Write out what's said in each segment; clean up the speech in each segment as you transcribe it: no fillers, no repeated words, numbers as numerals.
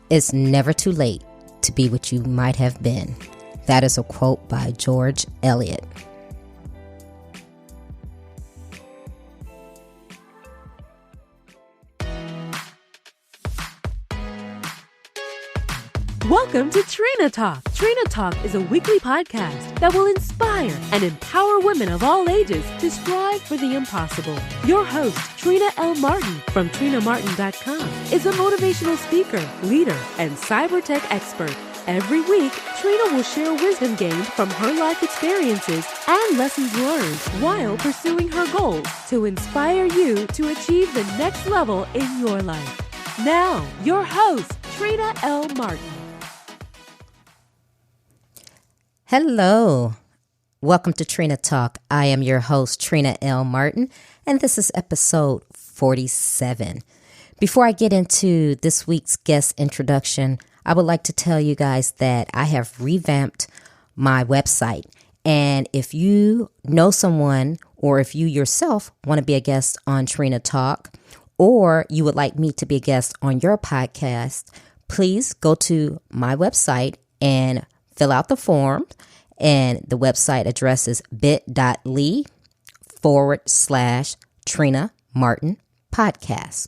It's never too late to be what you might have been. That is a quote by George Eliot. Welcome to Trina Talk. Trina Talk is a weekly podcast that will inspire and empower women of all ages to strive for the impossible. Your host, Trina L. Martin from TrinaMartin.com, is a motivational speaker, leader, and cyber tech expert. Every week, Trina will share wisdom gained from her life experiences and lessons learned while pursuing her goals to inspire you to achieve the next level in your life. Now, your host, Trina L. Martin. Hello. Welcome to Trina Talk. I am your host, Trina L. Martin, and this is episode 47. Before I get into this week's guest introduction, I would like to tell you guys that I have revamped my website. And if you know someone or if you yourself want to be a guest on Trina Talk, or you would like me to be a guest on your podcast, please go to my website and fill out the form, and the website address is bit.ly/Trina Martin Podcast.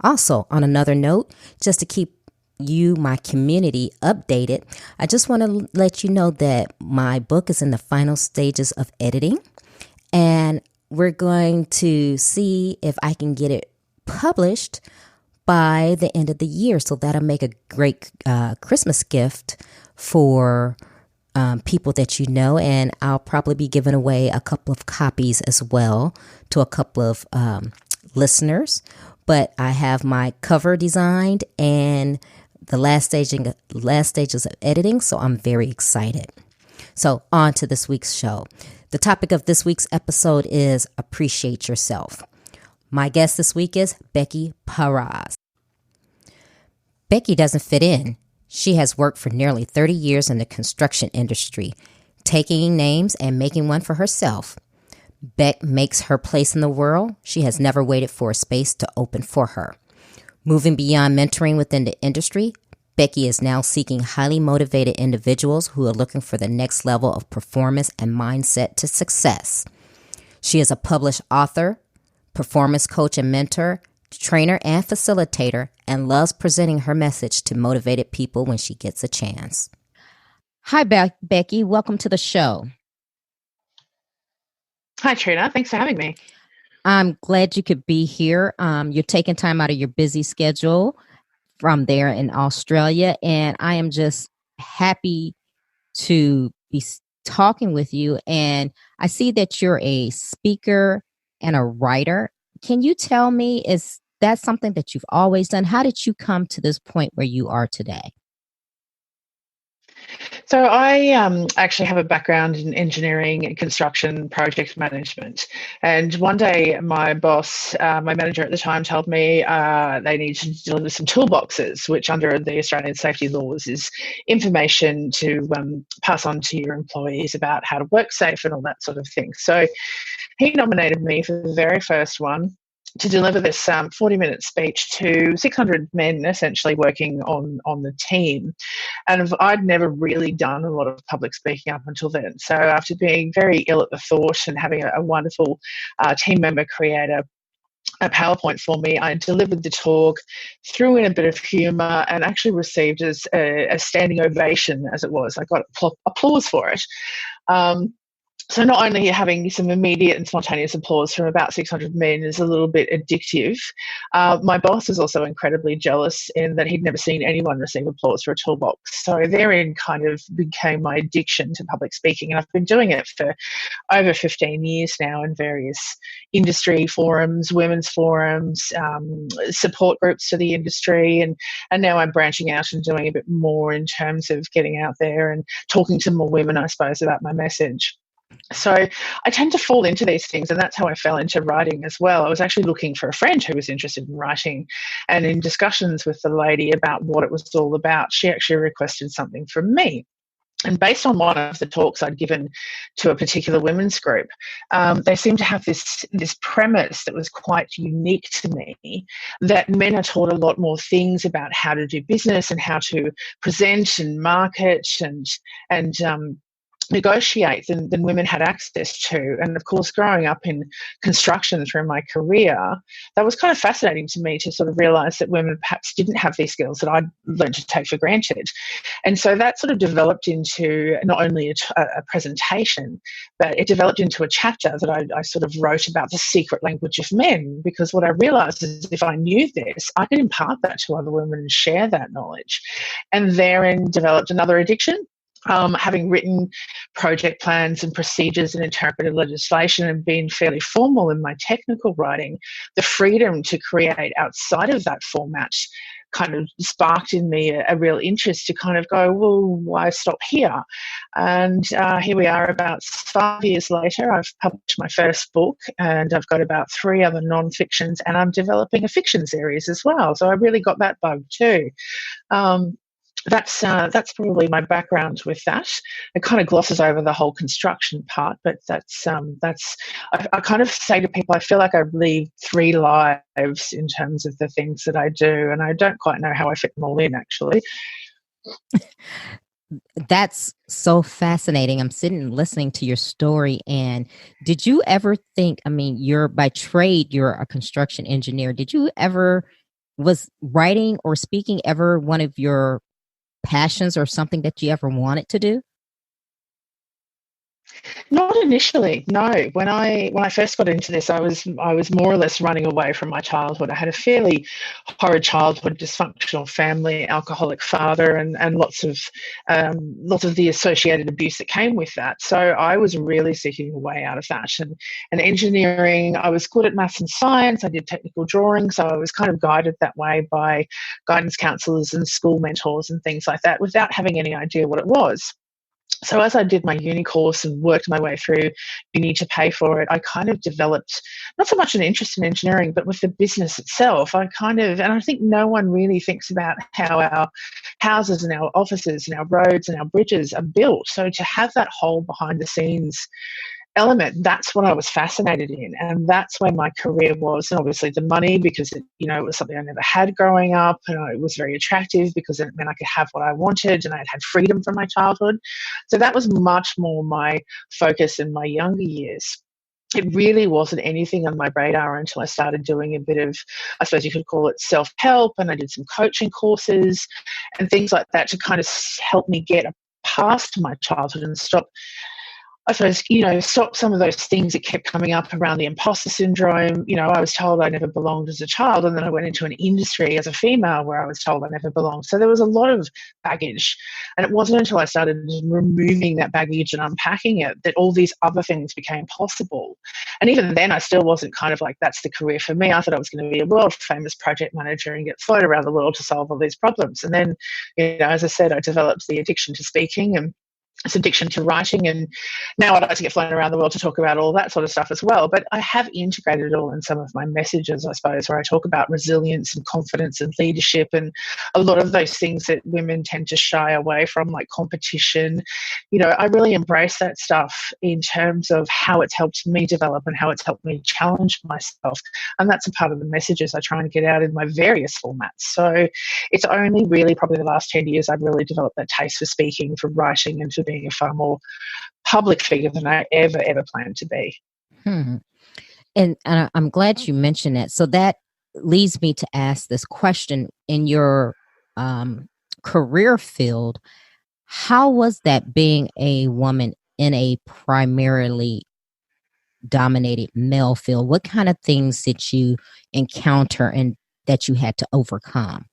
Also, on another note, just to keep you, my community, updated, I just want to let you know that my book is in the final stages of editing, and we're going to see if I can get it published by the end of the year. So that'll make a great Christmas gift for people that you know, and I'll probably be giving away a couple of copies as well to a couple of listeners. But I have my cover designed and the last stages of editing, so I'm very excited. So on to this week's show. The topic of this week's episode is Appreciate Yourself. My guest this week is Becky Paroz. Becky doesn't fit in. She has worked for nearly 30 years in the construction industry, taking names and making one for herself. Beck makes her place in the world. She has never waited for a space to open for her. Moving beyond mentoring within the industry, Becky is now seeking highly motivated individuals who are looking for the next level of performance and mindset to success. She is a published author, performance coach and mentor, trainer and facilitator, and loves presenting her message to motivated people when she gets a chance. Hi, Becky. Welcome to the show. Hi, Trina. Thanks for having me. I'm glad you could be here. You're taking time out of your busy schedule from there in Australia, and I am just happy to be talking with you. And I see that you're a speaker and a writer. Can you tell me, is that something that you've always done? How did you come to this point where you are today? So I actually have a background in engineering and construction project management. And one day my boss, my manager at the time, told me they needed to deliver some toolboxes, which under the Australian safety laws is information to pass on to your employees about how to work safe and all that sort of thing. So he nominated me for the very first one to deliver this 40-minute speech to 600 men essentially working on the team. And I'd never really done a lot of public speaking up until then. So after being very ill at the thought and having a wonderful team member create a PowerPoint for me, I delivered the talk, threw in a bit of humour, and actually received a standing ovation, as it was. I got applause for it. So not only having some immediate and spontaneous applause from about 600 men is a little bit addictive, my boss was also incredibly jealous in that he'd never seen anyone receive applause for a toolbox. So therein kind of became my addiction to public speaking. And I've been doing it for over 15 years now in various industry forums, women's forums, support groups for the industry. And now I'm branching out and doing a bit more in terms of getting out there and talking to more women, I suppose, about my message. So I tend to fall into these things, and that's how I fell into writing as well. I was actually looking for a friend who was interested in writing, and in discussions with the lady about what it was all about, she actually requested something from me. And based on one of the talks I'd given to a particular women's group, they seemed to have this premise that was quite unique to me, that men are taught a lot more things about how to do business and how to present and market and negotiate than women had access to. And of course, growing up in construction through my career, that was kind of fascinating to me to sort of realize that women perhaps didn't have these skills that I'd learned to take for granted. And so that sort of developed into not only a presentation, but it developed into a chapter that I sort of wrote about the secret language of men, because what I realized is if I knew this, I could impart that to other women and share that knowledge. And therein developed another addiction. Having written project plans and procedures and interpreted legislation and been fairly formal in my technical writing, the freedom to create outside of that format kind of sparked in me a real interest to kind of go, well, why stop here? And here we are about 5 years later. I've published my first book and I've got about 3 other non-fictions, and I'm developing a fiction series as well. So I really got that bug too. That's probably my background with that. It kind of glosses over the whole construction part, but I kind of say to people, I feel like I lead 3 lives in terms of the things that I do, and I don't quite know how I fit them all in, actually. That's so fascinating. I'm sitting listening to your story, and did you ever think, I mean, you're by trade, you're a construction engineer. Did you ever, was writing or speaking ever one of your passions or something that you ever wanted to do? Not initially, no. When I first got into this, I was more or less running away from my childhood. I had a fairly horrid childhood, dysfunctional family, alcoholic father, and lots of the associated abuse that came with that. So I was really seeking a way out of that. And engineering, I was good at maths and science. I did technical drawing, so I was kind of guided that way by guidance counsellors and school mentors and things like that, without having any idea what it was. So as I did my uni course and worked my way through uni to pay for it, I kind of developed not so much an interest in engineering, but with the business itself. And I think no one really thinks about how our houses and our offices and our roads and our bridges are built. So to have that whole behind the scenes element, that's what I was fascinated in, and that's where my career was. And obviously the money, because it was something I never had growing up, and it was very attractive because it meant I could have what I wanted, and I had freedom from my childhood. So that was much more my focus in my younger years. It really wasn't anything on my radar until I started doing a bit of, I suppose you could call it, self-help, and I did some coaching courses and things like that to kind of help me get past my childhood and stop some of those things that kept coming up around the imposter syndrome. I was told I never belonged as a child, and then I went into an industry as a female where I was told I never belonged. So there was a lot of baggage, and it wasn't until I started removing that baggage and unpacking it that all these other things became possible. And even then, I still wasn't kind of like, that's the career for me. I thought I was going to be a world famous project manager and get flown around the world to solve all these problems. And then, as I said, I developed the addiction to speaking and this addiction to writing, and now I'd like to get flown around the world to talk about all that sort of stuff as well. But I have integrated it all in some of my messages, I suppose, where I talk about resilience and confidence and leadership and a lot of those things that women tend to shy away from, like competition. I really embrace that stuff in terms of how it's helped me develop and how it's helped me challenge myself. And that's a part of the messages I try and get out in my various formats. So it's only really probably the last 10 years I've really developed that taste for speaking, for writing, and for being a far more public figure than I ever planned to be. And I'm glad you mentioned that. So that leads me to ask this question. In your career field, how was that being a woman in a primarily dominated male field? What kind of things did you encounter and that you had to overcome?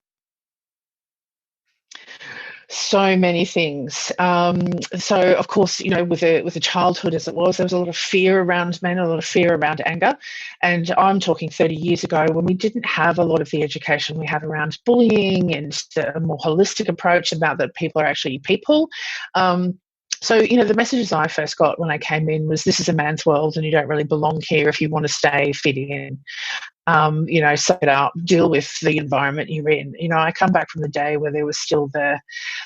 So many things. So of course, with a childhood as it was, there was a lot of fear around men, a lot of fear around anger. And I'm talking 30 years ago when we didn't have a lot of the education we have around bullying and a more holistic approach about that people are actually people. So, the messages I first got when I came in was, this is a man's world and you don't really belong here if you want to stay fitting in. suck it up, deal with the environment you're in. I come back from the day where there was still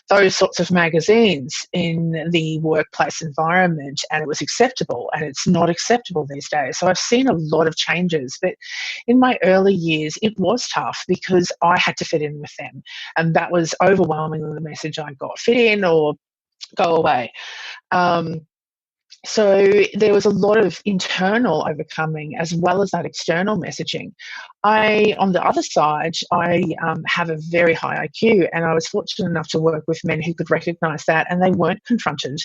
those sorts of magazines in the workplace environment, and it was acceptable, and it's not acceptable these days. So I've seen a lot of changes, but in my early years, it was tough because I had to fit in with them, and that was overwhelmingly the message I got: fit in or go away. So there was a lot of internal overcoming as well as that external messaging. On the other side, I have a very high IQ, and I was fortunate enough to work with men who could recognize that, and they weren't confronted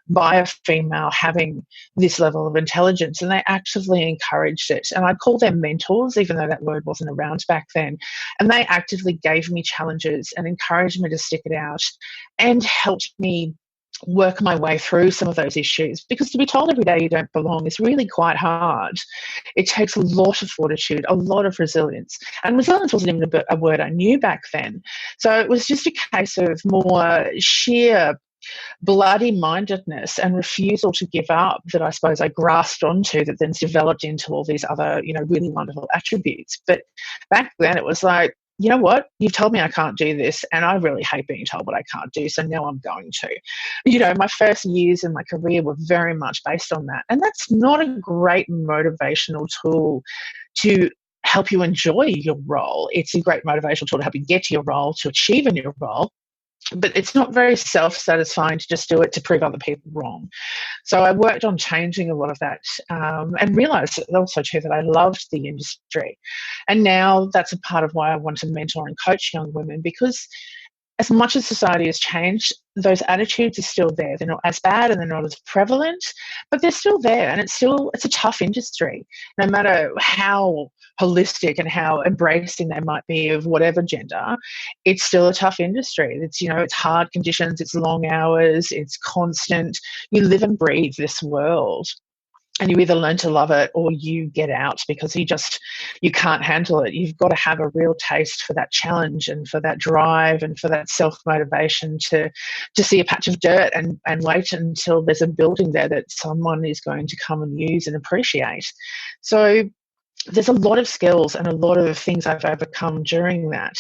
by a female having this level of intelligence, and they actively encouraged it. And I'd call them mentors, even though that word wasn't around back then. And they actively gave me challenges and encouraged me to stick it out and helped me work my way through some of those issues, because to be told every day you don't belong is really quite hard. It takes a lot of fortitude, a lot of resilience, and resilience wasn't even a word I knew back then. So it was just a case of more sheer bloody-mindedness and refusal to give up that I suppose I grasped onto, that then developed into all these other, really wonderful attributes. But back then it was like, you know what, you've told me I can't do this, and I really hate being told what I can't do, so now I'm going to. My first years in my career were very much based on that, and that's not a great motivational tool to help you enjoy your role. It's a great motivational tool to help you get to your role, to achieve in your role, but it's not very self-satisfying to just do it to prove other people wrong. So I worked on changing a lot of that, and realised also too that I loved the industry. And now that's a part of why I want to mentor and coach young women, because as much as society has changed, those attitudes are still there. They're not as bad and they're not as prevalent, but they're still there. And it's a tough industry, no matter how holistic and how embracing they might be of whatever gender. It's still a tough industry. It's hard conditions, it's long hours, it's constant. You live and breathe this world. And you either learn to love it or you get out, because you can't handle it. You've got to have a real taste for that challenge and for that drive and for that self-motivation to see a patch of dirt and wait until there's a building there that someone is going to come and use and appreciate. So there's a lot of skills and a lot of things I've overcome during that.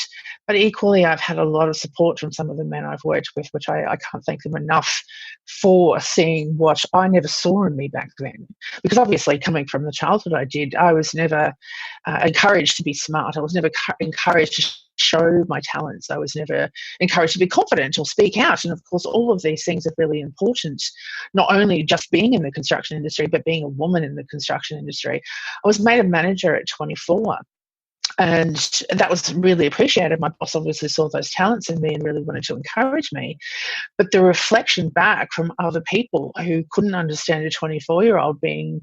But equally, I've had a lot of support from some of the men I've worked with, which I can't thank them enough for seeing what I never saw in me back then. Because obviously, coming from the childhood I did, I was never encouraged to be smart. I was never encouraged to show my talents. I was never encouraged to be confident or speak out. And of course, all of these things are really important, not only just being in the construction industry, but being a woman in the construction industry. I was made a manager at 24. And that was really appreciated. My boss obviously saw those talents in me and really wanted to encourage me. But the reflection back from other people who couldn't understand a 24-year-old being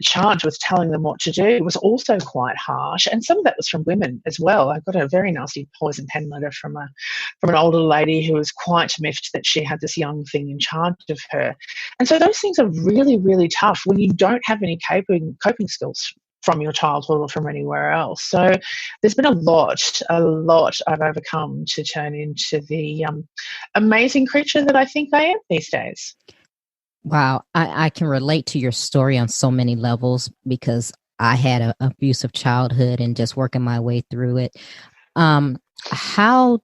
charged with telling them what to do was also quite harsh. And some of that was from women as well. I got a very nasty poison pen letter from an older lady who was quite miffed that she had this young thing in charge of her. And so those things are really, really tough when you don't have any coping skills from your childhood or from anywhere else. So there's been a lot I've overcome to turn into the amazing creature that I think I am these days. Wow. I can relate to your story on so many levels, because I had an abusive childhood and just working my way through it. How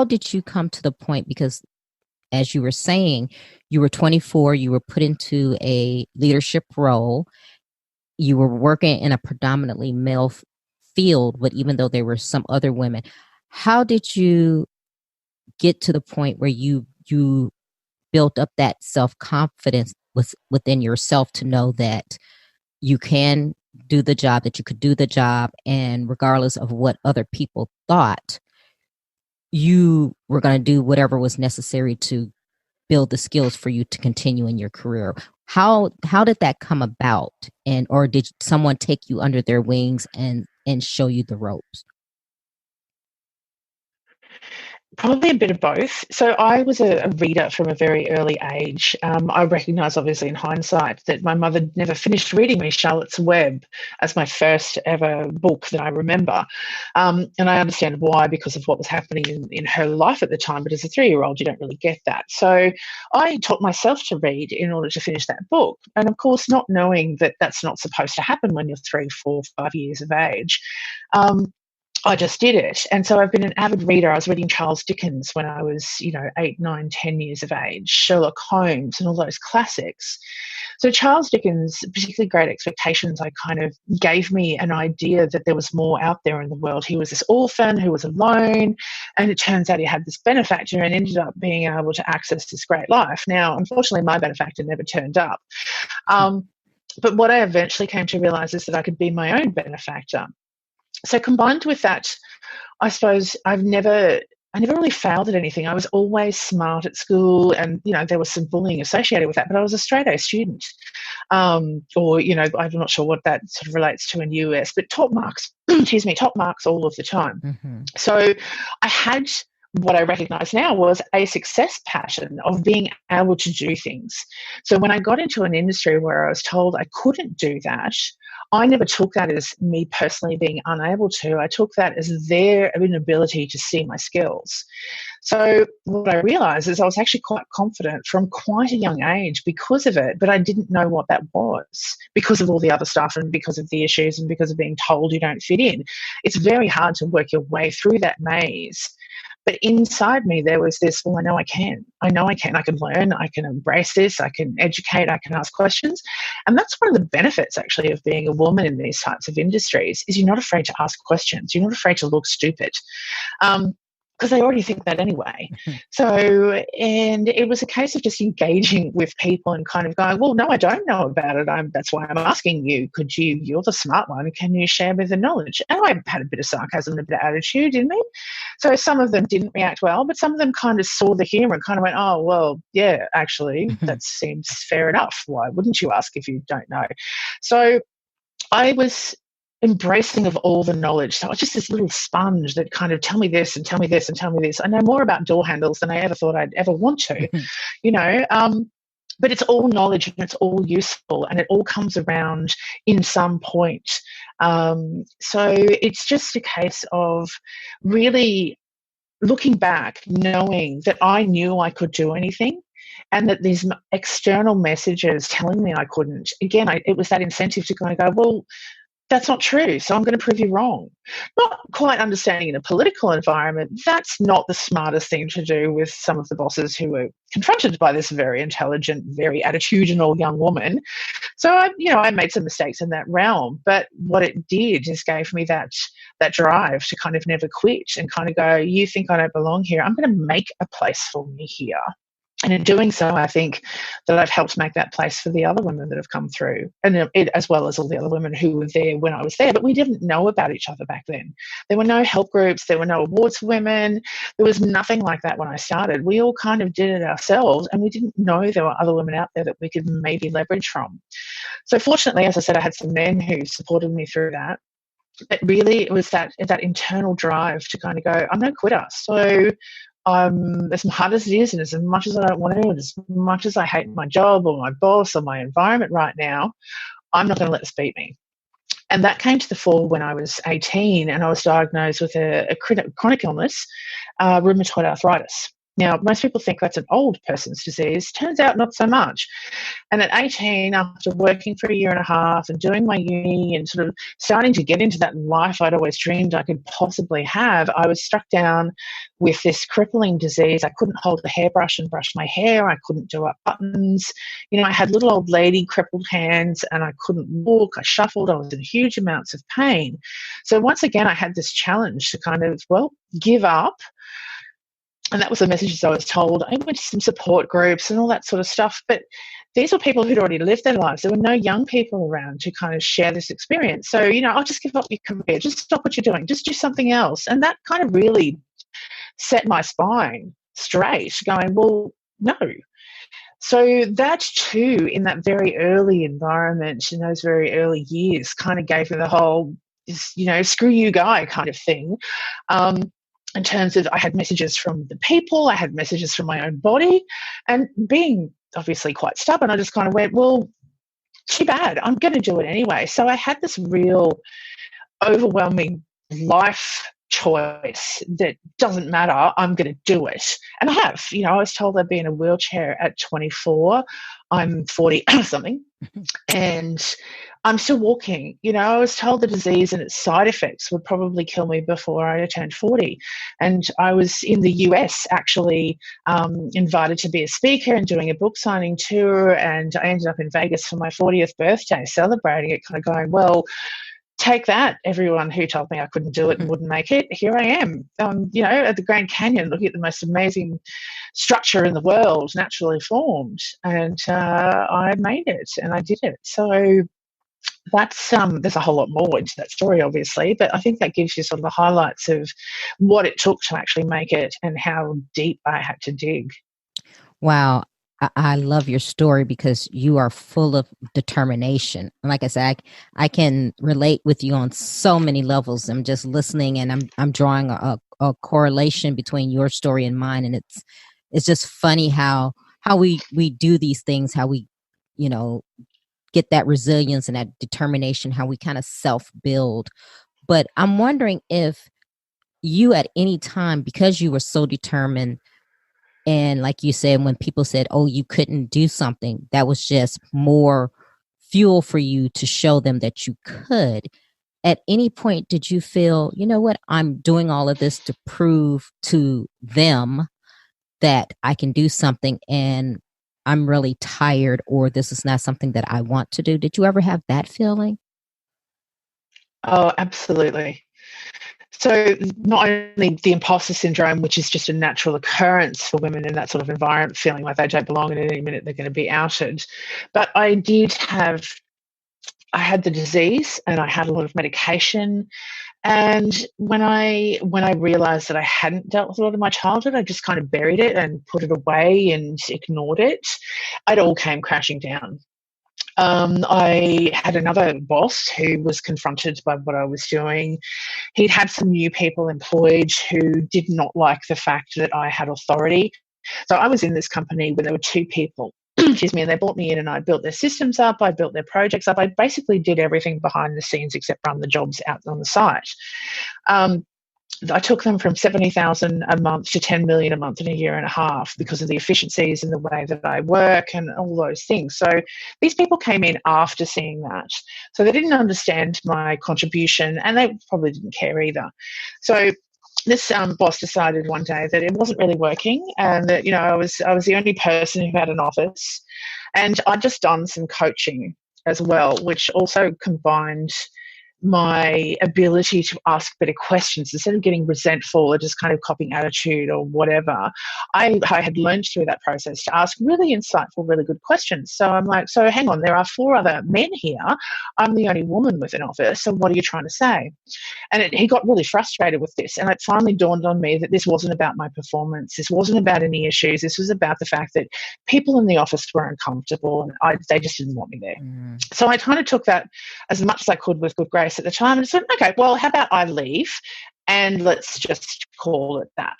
did you come to the point? Because as you were saying, you were 24, you were put into a leadership role. You were working in a predominantly male field, but even though there were some other women, how did you get to the point where you built up that self-confidence within yourself to know that you can do the job, that you could do the job, and regardless of what other people thought, you were going to do whatever was necessary to build the skills for you to continue in your career? How did that come about? Or did someone take you under their wings and show you the ropes? Probably a bit of both. So I was a reader from a very early age. I recognise, obviously, in hindsight, that my mother never finished reading me Charlotte's Web as my first ever book that I remember. And I understand why, because of what was happening in her life at the time. But as a 3-year-old, you don't really get that. So I taught myself to read in order to finish that book. And of course, not knowing that that's not supposed to happen when you're 3, 4, 5 years of age. I just did it. And so I've been an avid reader. I was reading Charles Dickens when I was, 8, 9, 10 years of age, Sherlock Holmes and all those classics. So Charles Dickens, particularly Great Expectations, I kind of gave me an idea that there was more out there in the world. He was this orphan who was alone, and it turns out he had this benefactor and ended up being able to access this great life. Now, unfortunately, my benefactor never turned up. But what I eventually came to realise is that I could be my own benefactor. So combined with that, I suppose I never really failed at anything. I was always smart at school, and there was some bullying associated with that. But I was a straight A student, I'm not sure what that sort of relates to in the US, but top marks. Top marks all of the time. Mm-hmm. So I had what I recognise now was a success pattern of being able to do things. So when I got into an industry where I was told I couldn't do that, I never took that as me personally being unable to. I took that as their inability to see my skills. So what I realised is I was actually quite confident from quite a young age because of it, but I didn't know what that was because of all the other stuff and because of the issues and because of being told you don't fit in. It's very hard to work your way through that maze. But inside me, there was this, well, I know I can. I can learn. I can embrace this. I can educate. I can ask questions. And that's one of the benefits, actually, of being a woman in these types of industries is you're not afraid to ask questions. You're not afraid to look stupid. Because they already think that anyway. So, and it was a case of just engaging with people and kind of going, well, no, I don't know about it. That's why I'm asking you. You're the smart one. Can you share me the knowledge? And I had a bit of sarcasm, a bit of attitude in me. So some of them didn't react well, but some of them kind of saw the humor and kind of went, oh, well, yeah, actually, that seems fair enough. Why wouldn't you ask if you don't know? So I was embracing of all the knowledge. So I was just this little sponge that kind of tell me this and tell me this and tell me this. I know more about door handles than I ever thought I'd ever want to, but it's all knowledge and it's all useful and it all comes around in some point. So it's just a case of really looking back, knowing that I knew I could do anything. And that these external messages telling me I couldn't, again, it was that incentive to kind of go, well, that's not true, so I'm going to prove you wrong. Not quite understanding in a political environment, that's not the smartest thing to do with some of the bosses who were confronted by this very intelligent, very attitudinal young woman. So I made some mistakes in that realm, but what it did is gave me that drive to kind of never quit and kind of go, you think I don't belong here, I'm going to make a place for me here. And in doing so, I think that I've helped make that place for the other women that have come through, and as well as all the other women who were there when I was there. But we didn't know about each other back then. There were no help groups. There were no awards for women. There was nothing like that when I started. We all kind of did it ourselves, and we didn't know there were other women out there that we could maybe leverage from. So fortunately, as I said, I had some men who supported me through that. But really, it was that internal drive to kind of go, I'm no quitter. So as hard as it is, and as much as I don't want to, and as much as I hate my job or my boss or my environment right now, I'm not going to let this beat me. And that came to the fore when I was 18 and I was diagnosed with a chronic illness, rheumatoid arthritis. Now, most people think that's an old person's disease. Turns out not so much. And at 18, after working for a year and a half and doing my uni and sort of starting to get into that life I'd always dreamed I could possibly have, I was struck down with this crippling disease. I couldn't hold a hairbrush and brush my hair. I couldn't do up buttons. I had little old lady crippled hands and I couldn't walk. I shuffled. I was in huge amounts of pain. So once again, I had this challenge to kind of, give up. And that was the messages I was told. I went to some support groups and all that sort of stuff. But these were people who'd already lived their lives. There were no young people around to kind of share this experience. So, I'll just give up your career. Just stop what you're doing. Just do something else. And that kind of really set my spine straight, going, well, no. So that too, in that very early environment, in those very early years, kind of gave me the whole, screw you guy kind of thing. in terms of I had messages from the people, I had messages from my own body, and being obviously quite stubborn, I just kind of went, well, too bad, I'm going to do it anyway. So I had this real overwhelming life choice that doesn't matter, I'm going to do it. And I have, I was told I'd be in a wheelchair at 24. I'm 40 something, and I'm still walking. I was told the disease and its side effects would probably kill me before I turned 40. And I was in the US actually invited to be a speaker and doing a book signing tour. And I ended up in Vegas for my 40th birthday, celebrating it, kind of going, well, take that, everyone who told me I couldn't do it and wouldn't make it. Here I am, at the Grand Canyon, looking at the most amazing structure in the world, naturally formed. And I made it and I did it. So that's there's a whole lot more into that story, obviously, but I think that gives you sort of the highlights of what it took to actually make it and how deep I had to dig. Wow. I love your story because you are full of determination. Like I said, I can relate with you on so many levels. I'm just listening and I'm drawing a correlation between your story and mine. And it's just funny how we do these things, how we, get that resilience and that determination, how we kind of self-build. But I'm wondering if you at any time, because you were so determined, and like you said, when people said, oh, you couldn't do something, that was just more fuel for you to show them that you could. At any point, did you feel, you know what, I'm doing all of this to prove to them that I can do something and I'm really tired, or this is not something that I want to do? Did you ever have that feeling? Oh, absolutely. So not only the imposter syndrome, which is just a natural occurrence for women in that sort of environment, feeling like they don't belong and at any minute they're going to be outed, but I had the disease and I had a lot of medication. And when I realized that I hadn't dealt with a lot of my childhood, I just kind of buried it and put it away and ignored it. It all came crashing down. I had another boss who was confronted by what I was doing. He'd had some new people employed who did not like the fact that I had authority. So I was in this company where there were two people, excuse me, and they brought me in and I built their systems up, I built their projects up. I basically did everything behind the scenes except run the jobs out on the site. I took them from 70,000 a month to 10 million a month in a year and a half because of the efficiencies and the way that I work and all those things. So these people came in after seeing that. So they didn't understand my contribution and they probably didn't care either. So this boss decided one day that it wasn't really working and that, I was the only person who had an office, and I'd just done some coaching as well, which also combined my ability to ask better questions instead of getting resentful or just kind of copying attitude or whatever. I had learned through that process to ask really insightful, really good questions. So I'm like, so hang on, there are 4 other men here. I'm the only woman with an office. So what are you trying to say? And he got really frustrated with this. And it finally dawned on me that this wasn't about my performance. This wasn't about any issues. This was about the fact that people in the office were uncomfortable and they just didn't want me there. So I kind of took that as much as I could with good grace at the time and said, okay, well, how about I leave and let's just call it that.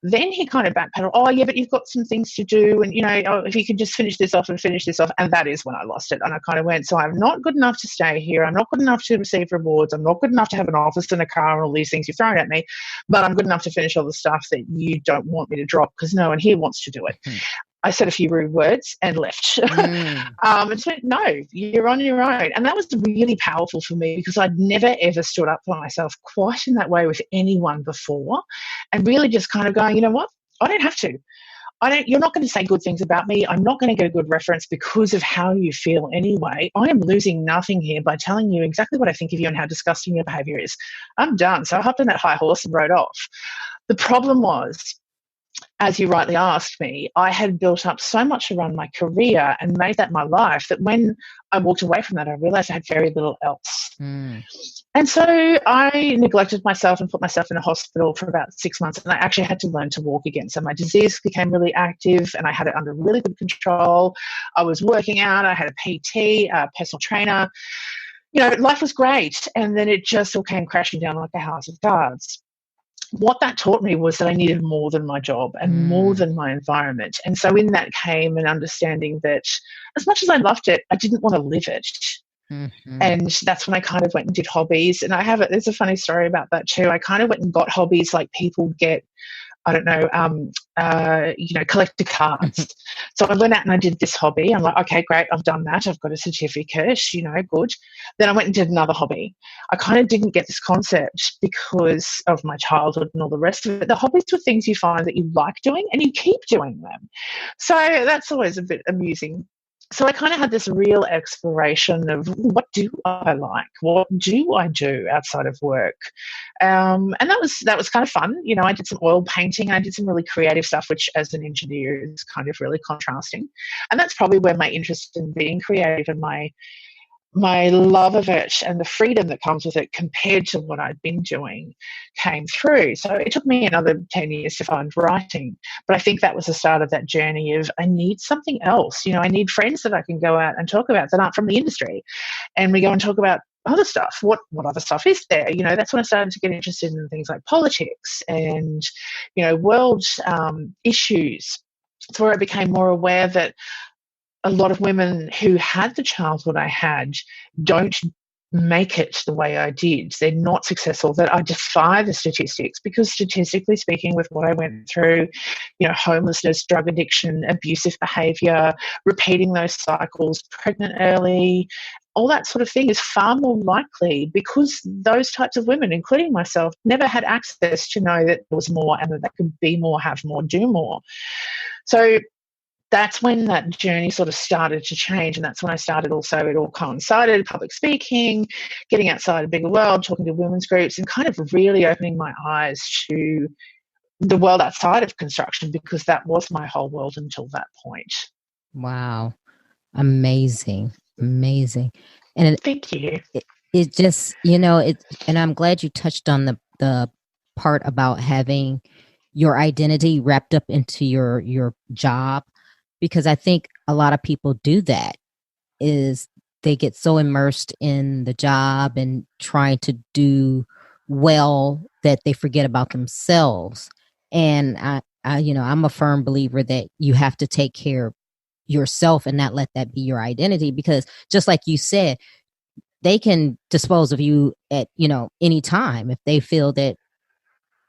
Then he kind of backpedaled, oh, yeah, but you've got some things to do and, if you could just finish this off. And that is when I lost it. And I kind of went, so I'm not good enough to stay here. I'm not good enough to receive rewards. I'm not good enough to have an office and a car and all these things you're throwing at me, but I'm good enough to finish all the stuff that you don't want me to drop because no one here wants to do it. I said a few rude words and left. And said, no, you're on your own. And that was really powerful for me because I'd never, ever stood up for myself quite in that way with anyone before, and really just kind of going, you know what? I don't have to. You're not going to say good things about me. I'm not going to get a good reference because of how you feel anyway. I am losing nothing here by telling you exactly what I think of you and how disgusting your behavior is. I'm done. So I hopped on that high horse and rode off. The problem was, as you rightly asked me, I had built up so much around my career and made that my life that when I walked away from that, I realized I had very little else. And so I neglected myself and put myself in a hospital for about 6 months, and I actually had to learn to walk again. So my disease became really active and I had it under really good control. I was working out. I had a PT, a personal trainer. Life was great. And then it just all came crashing down like a house of cards. what that taught me was that I needed more than my job and more than my environment. And so in that came an understanding that as much as I loved it, I didn't want to live it. Mm-hmm. And that's when I kind of went and did hobbies. And there's a funny story about that too. I kind of went and got hobbies like people get, I don't know, collector cards. So I went out and I did this hobby. I'm like, okay, great, I've done that. I've got a certificate, good. Then I went and did another hobby. I kind of didn't get this concept because of my childhood and all the rest of it. The hobbies were things you find that you like doing and you keep doing them. So that's always a bit amusing. So I kind of had this real exploration of what do I like? What do I do outside of work? And that was kind of fun. I did some oil painting. I did some really creative stuff, which as an engineer is kind of really contrasting. And that's probably where my interest in being creative and my love of it and the freedom that comes with it compared to what I'd been doing came through. So it took me another 10 years to find writing. But I think that was the start of that journey of I need something else. I need friends that I can go out and talk about that aren't from the industry. And we go and talk about other stuff. What other stuff is there? That's when I started to get interested in things like politics and, world issues. It's where I became more aware that a lot of women who had the childhood I had don't make it the way I did. They're not successful. That I defy the statistics because statistically speaking, with what I went through, homelessness, drug addiction, abusive behaviour, repeating those cycles, pregnant early, all that sort of thing is far more likely because those types of women, including myself, never had access to know that there was more and that they could be more, have more, do more. So that's when that journey sort of started to change. And that's when I started also, it all coincided, public speaking, getting outside a bigger world, talking to women's groups and kind of really opening my eyes to the world outside of construction because that was my whole world until that point. Wow. Amazing. And thank you. It just, and I'm glad you touched on the part about having your identity wrapped up into your job. Because I think a lot of people do that is they get so immersed in the job and trying to do well that they forget about themselves. And I'm a firm believer that you have to take care of yourself and not let that be your identity, because just like you said, they can dispose of you at, any time if they feel that,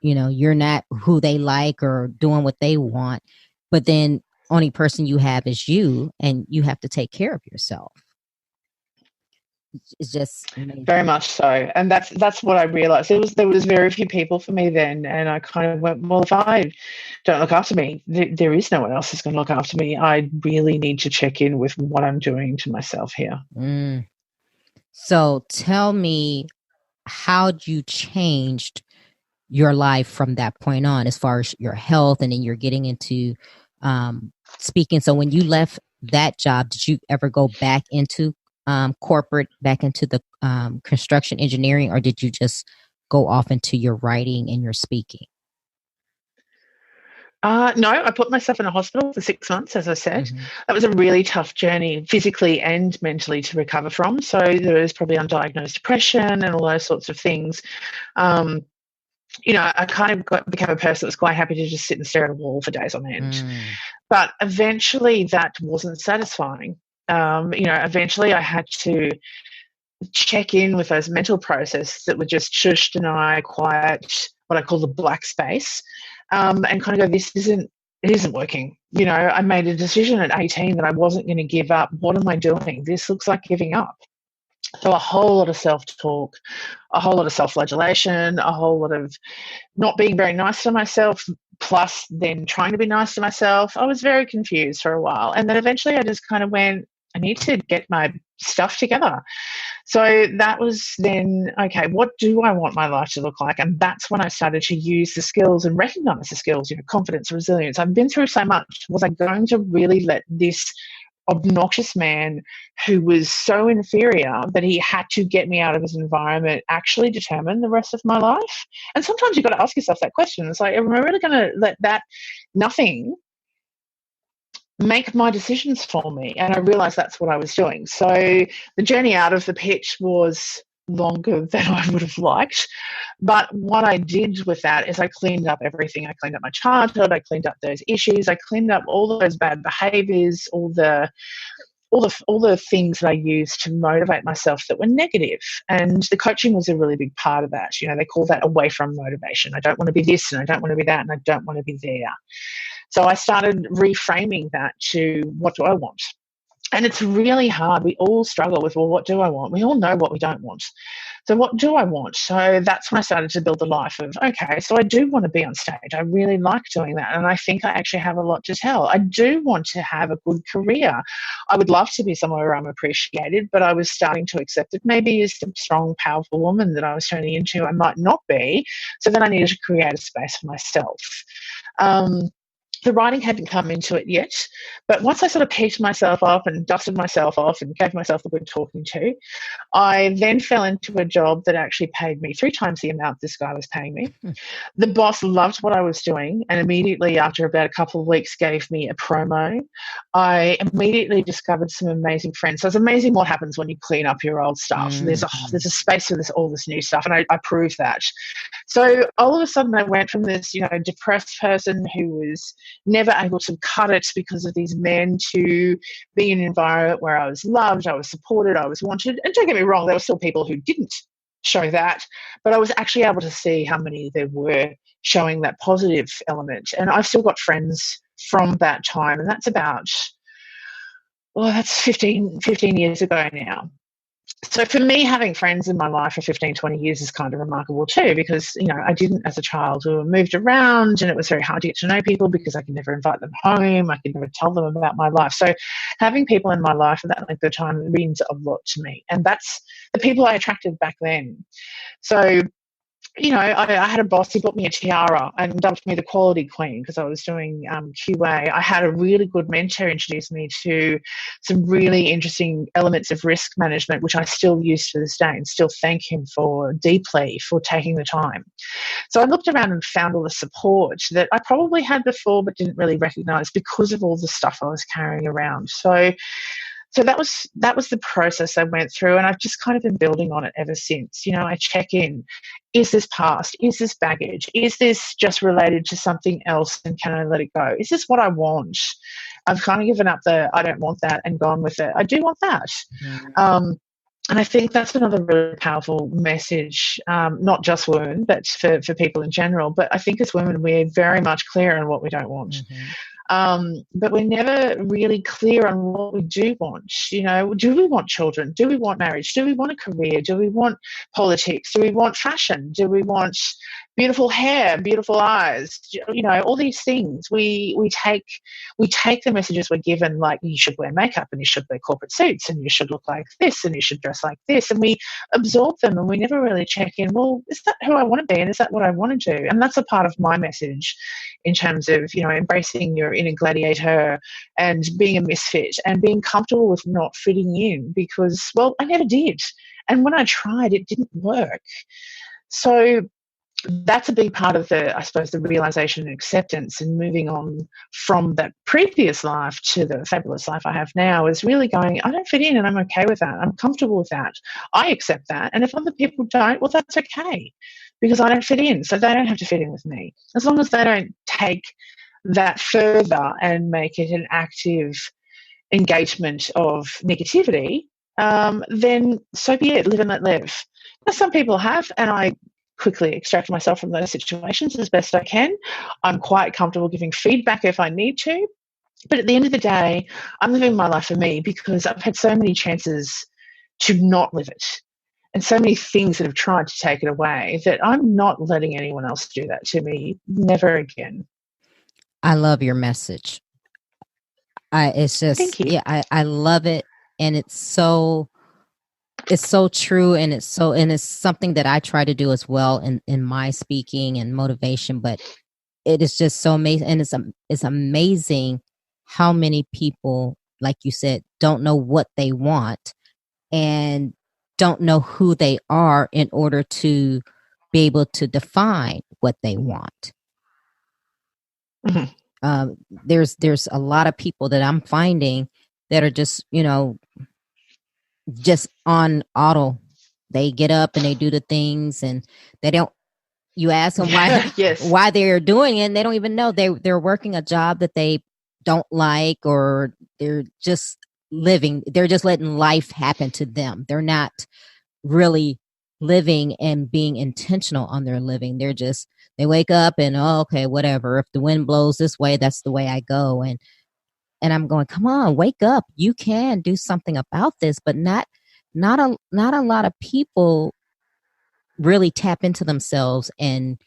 you're not who they like or doing what they want. But then only person you have is you, and you have to take care of yourself. It's just amazing. Very much so. And that's what I realized. There was very few people for me then, and I kind of went, well, if I don't look after me, there is no one else who's going to look after me. I really need to check in with what I'm doing to myself here. So tell me how you changed your life from that point on, as far as your health, and then you're getting into speaking. So when you left that job, did you ever go back into corporate, back into the construction engineering, or did you just go off into your writing and your speaking? No, I put myself in a hospital for 6 months, as I said. Mm-hmm. That was a really tough journey, physically and mentally, to recover from. So there was probably undiagnosed depression and all those sorts of things. I kind of became a person that was quite happy to just sit and stare at a wall for days on end. But eventually that wasn't satisfying. Eventually I had to check in with those mental processes that were just shush, deny, quiet, what I call the black space, and kind of go, it isn't working. I made a decision at 18 that I wasn't going to give up. What am I doing? This looks like giving up. So a whole lot of self-talk, a whole lot of self-flagellation, a whole lot of not being very nice to myself, plus then trying to be nice to myself. I was very confused for a while. And then eventually I just kind of went, I need to get my stuff together. So that was then, okay, what do I want my life to look like? And that's when I started to use the skills and recognize the skills, confidence, resilience. I've been through so much. Was I going to really let this obnoxious man who was so inferior that he had to get me out of his environment actually determine the rest of my life? And sometimes you've got to ask yourself that question. It's like, am I really going to let that nothing make my decisions for me? And I realized that's what I was doing. So the journey out of the pitch was longer than I would have liked. But what I did with that is I cleaned up everything. I cleaned up my childhood. I cleaned up those issues. I cleaned up all those bad behaviors, all the things that I used to motivate myself that were negative. And the coaching was a really big part of that. You know, they call that away from motivation. I don't want to be this and I don't want to be that and I don't want to be there. So I started reframing that to what do I want? And it's really hard. We all struggle with, well, what do I want? We all know what we don't want. So what do I want? So that's when I started to build the life of, okay, so I do want to be on stage. I really like doing that. And I think I actually have a lot to tell. I do want to have a good career. I would love to be somewhere where I'm appreciated, but I was starting to accept that maybe as the strong, powerful woman that I was turning into, I might not be. So then I needed to create a space for myself. The writing hadn't come into it yet, but once I sort of picked myself up and dusted myself off and gave myself a good talking to, I then fell into a job that actually paid me 3 times the amount this guy was paying me. The boss loved what I was doing and immediately after about a couple of weeks gave me a promo. I immediately discovered some amazing friends. So it's amazing what happens when you clean up your old stuff. Mm-hmm. There's a space for all this new stuff, and I proved that. So all of a sudden I went from this, depressed person who was never able to cut it because of these men to be in an environment where I was loved, I was supported, I was wanted. And don't get me wrong, there were still people who didn't show that, but I was actually able to see how many there were showing that positive element. And I've still got friends from that time, and that's about, that's 15 years ago now. So for me, having friends in my life for 15, 20 years is kind of remarkable too, because, I didn't as a child. We were moved around and it was very hard to get to know people because I could never invite them home. I could never tell them about my life. So having people in my life at that length of time means a lot to me. And that's the people I attracted back then. So I had a boss, he bought me a tiara and dubbed me the quality queen because I was doing QA. I had a really good mentor introduce me to some really interesting elements of risk management, which I still use to this day and still thank him for deeply for taking the time. So I looked around and found all the support that I probably had before but didn't really recognize because of all the stuff I was carrying around. So that was the process I went through, and I've just kind of been building on it ever since. I check in. Is this past? Is this baggage? Is this just related to something else, and can I let it go? Is this what I want? I've kind of given up the I don't want that and gone with it. I do want that. Mm-hmm. And I think that's another really powerful message, not just women, but for people in general. But I think as women, we're very much clear on what we don't want. Mm-hmm. But we're never really clear on what we do want. Do we want children? Do we want marriage? Do we want a career? Do we want politics? Do we want fashion? Do we want beautiful hair, beautiful eyes? All these things. We take the messages we're given, like you should wear makeup and you should wear corporate suits and you should look like this and you should dress like this, and we absorb them and we never really check in. Well, is that who I want to be, and is that what I want to do? And that's a part of my message in terms of embracing your inner gladiator and being a misfit and being comfortable with not fitting in, because I never did, and when I tried it didn't work. So that's a big part of the realization and acceptance and moving on from that previous life to the fabulous life I have now is really going, I don't fit in and I'm okay with that. I'm comfortable with that. I accept that. And if other people don't, well, that's okay, because I don't fit in. So they don't have to fit in with me. As long as they don't take that further and make it an active engagement of negativity, then so be it. Live and let live. Now, some people have, and I quickly extract myself from those situations as best I can. I'm quite comfortable giving feedback if I need to. But at the end of the day, I'm living my life for me because I've had so many chances to not live it and so many things that have tried to take it away that I'm not letting anyone else do that to me. Never again. I love your message. Thank you. Yeah, I love it. And it's so true, and it's something that I try to do as well in my speaking and motivation, but it is just so amazing. And it's amazing how many people, like you said, don't know what they want and don't know who they are in order to be able to define what they want. Mm-hmm. There's a lot of people that I'm finding that are just, just on auto. They get up and they do the things and they don't You ask them Yes. why they're doing it, and they don't even know they're working a job that they don't like, or they're just living. They're just letting life happen to them. They're not really living and being intentional on their living. They wake up and, oh, okay, whatever. If the wind blows this way, that's the way I go. And I'm going, come on, wake up. You can do something about this, but not a lot of people really tap into themselves and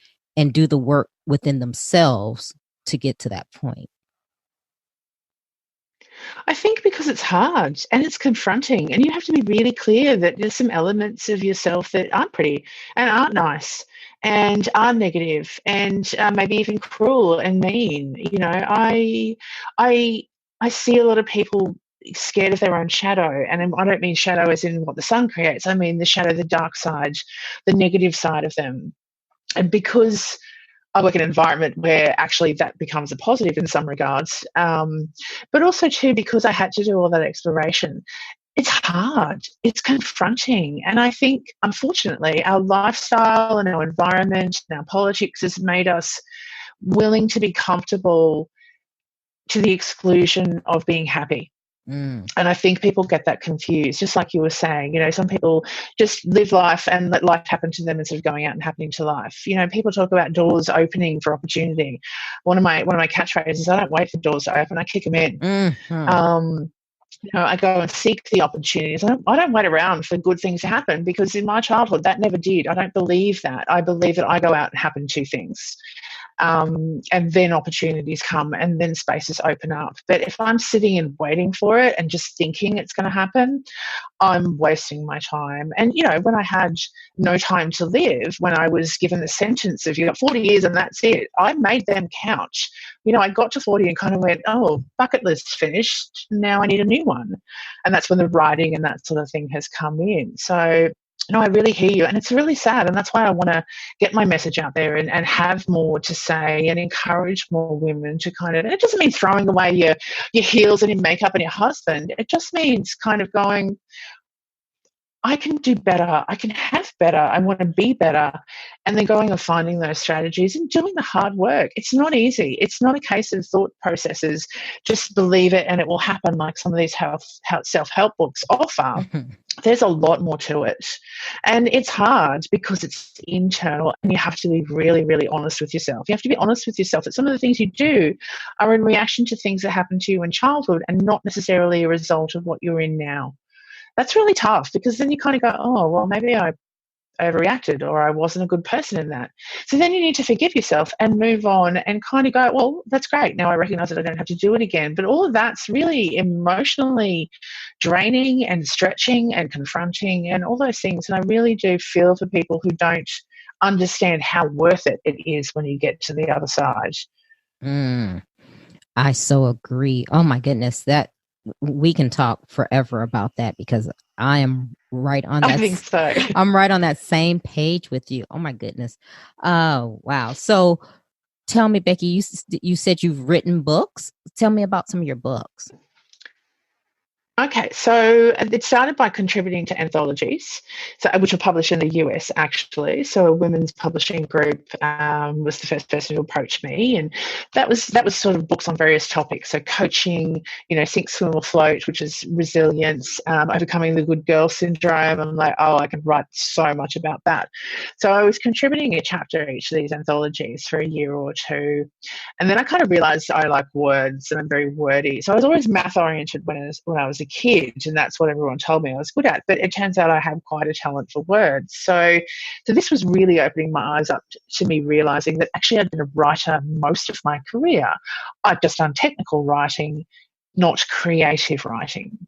do the work within themselves to get to that point. I think because it's hard and it's confronting, and you have to be really clear that there's some elements of yourself that aren't pretty and aren't nice and are negative and maybe even cruel and mean. You know, I I see a lot of people scared of their own shadow, and I don't mean shadow as in what the sun creates. I mean the shadow, the dark side, the negative side of them. And because I work in an environment where actually that becomes a positive in some regards. But also, too, because I had to do all that exploration, it's hard, it's confronting. And I think, unfortunately, our lifestyle and our environment and our politics has made us willing to be comfortable to the exclusion of being happy. And I think people get that confused, just like you were saying. You know, some people just live life and let life happen to them instead of going out and happening to life. You know, people talk about doors opening for opportunity. One of my catchphrases is, I don't wait for doors to open, I kick them in. You know, I go and seek the opportunities. I don't wait around for good things to happen, because in my childhood that never did. I don't believe that. I believe that I go out and happen to things. And then opportunities come and then spaces open up. But if I'm sitting and waiting for it and just thinking it's going to happen, I'm wasting my time. And, you know, when I had no time to live, when I was given the sentence of, you got 40 years and that's it, I made them count. You know, I got to 40 and kind of went, oh, bucket list finished. Now I need a new one. And that's when the writing and that sort of thing has come in. So, no, I really hear you. And it's really sad. And that's why I want to get my message out there and have more to say and encourage more women to kind of, and it doesn't mean throwing away your heels and your makeup and your husband. It just means kind of going, I can do better. I can have better. I want to be better. And then going and finding those strategies and doing the hard work. It's not easy. It's not a case of thought processes. Just believe it and it will happen, like some of these self-help books offer. There's a lot more to it. And it's hard because it's internal, and you have to be really, really honest with yourself. You have to be honest with yourself that some of the things you do are in reaction to things that happened to you in childhood and not necessarily a result of what you're in now. That's really tough, because then you kind of go, oh, well, maybe I overreacted, or I wasn't a good person in that. So then you need to forgive yourself and move on and kind of go, well, that's great. Now I recognize that I don't have to do it again. But all of that's really emotionally draining and stretching and confronting and all those things. And I really do feel for people who don't understand how worth it is when you get to the other side. I so agree. Oh my goodness, that we can talk forever about that, because I am right on that. I think so. I'm right on that same page with you. Oh my goodness. Oh, wow. So tell me, Becky, you said you've written books. Tell me about some of your books. Okay, so it started by contributing to anthologies, which were published in the US, actually. So a women's publishing group was the first person to approach me, and that was sort of books on various topics. So coaching, you know, sink, swim, or float, which is resilience, overcoming the good girl syndrome. I'm like, oh, I can write so much about that. So I was contributing a chapter each of these anthologies for a year or two, and then I kind of realised I like words and I'm very wordy. So I was always math oriented when I was a kid, and that's what everyone told me I was good at. But it turns out I have quite a talent for words. So this was really opening my eyes up to me realising that actually I'd been a writer most of my career. I'd just done technical writing, not creative writing.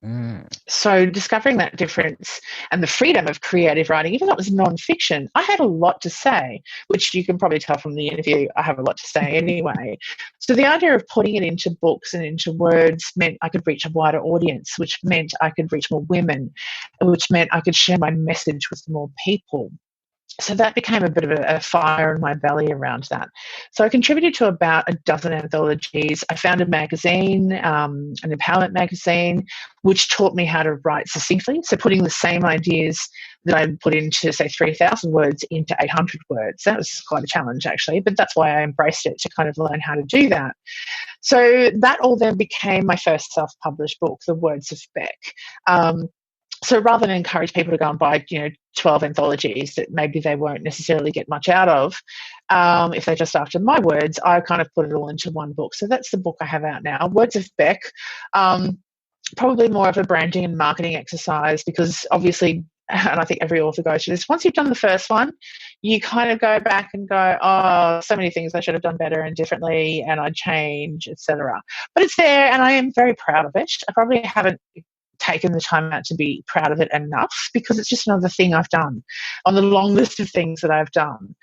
So discovering that difference and the freedom of creative writing, even though it was non-fiction, I had a lot to say, which you can probably tell from the interview, I have a lot to say anyway. So the idea of putting it into books and into words meant I could reach a wider audience, which meant I could reach more women, which meant I could share my message with more people. So that became a bit of a fire in my belly around that. So I contributed to about a dozen anthologies. I found a magazine, an empowerment magazine, which taught me how to write succinctly. So putting the same ideas that I put into, say, 3,000 words into 800 words. That was quite a challenge, actually, but that's why I embraced it, to kind of learn how to do that. So that all then became my first self-published book, The Words of Beck. So rather than encourage people to go and buy, 12 anthologies that maybe they won't necessarily get much out of, if they're just after my words, I kind of put it all into one book. So that's the book I have out now, Words of Beck. Probably more of a branding and marketing exercise, because obviously, and I think every author goes through this, once you've done the first one, you kind of go back and go, oh, so many things I should have done better and differently, and I'd change, etc. But it's there, and I am very proud of it. I probably haven't taken the time out to be proud of it enough, because it's just another thing I've done on the long list of things that I've done.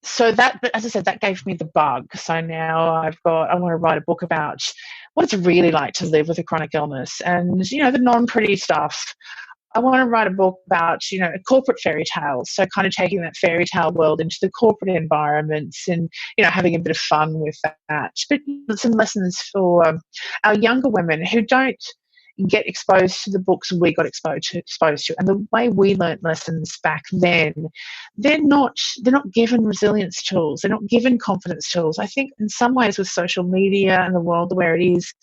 So that, as I said, that gave me the bug. So now I want to write a book about what it's really like to live with a chronic illness, and, the non-pretty stuff. I want to write a book about, corporate fairy tales. So kind of taking that fairy tale world into the corporate environments and, having a bit of fun with that. But some lessons for our younger women who don't get exposed to the books we got exposed to, and the way we learnt lessons back then. They're not given resilience tools, they're not given confidence tools. I think in some ways, with social media and the world where it is,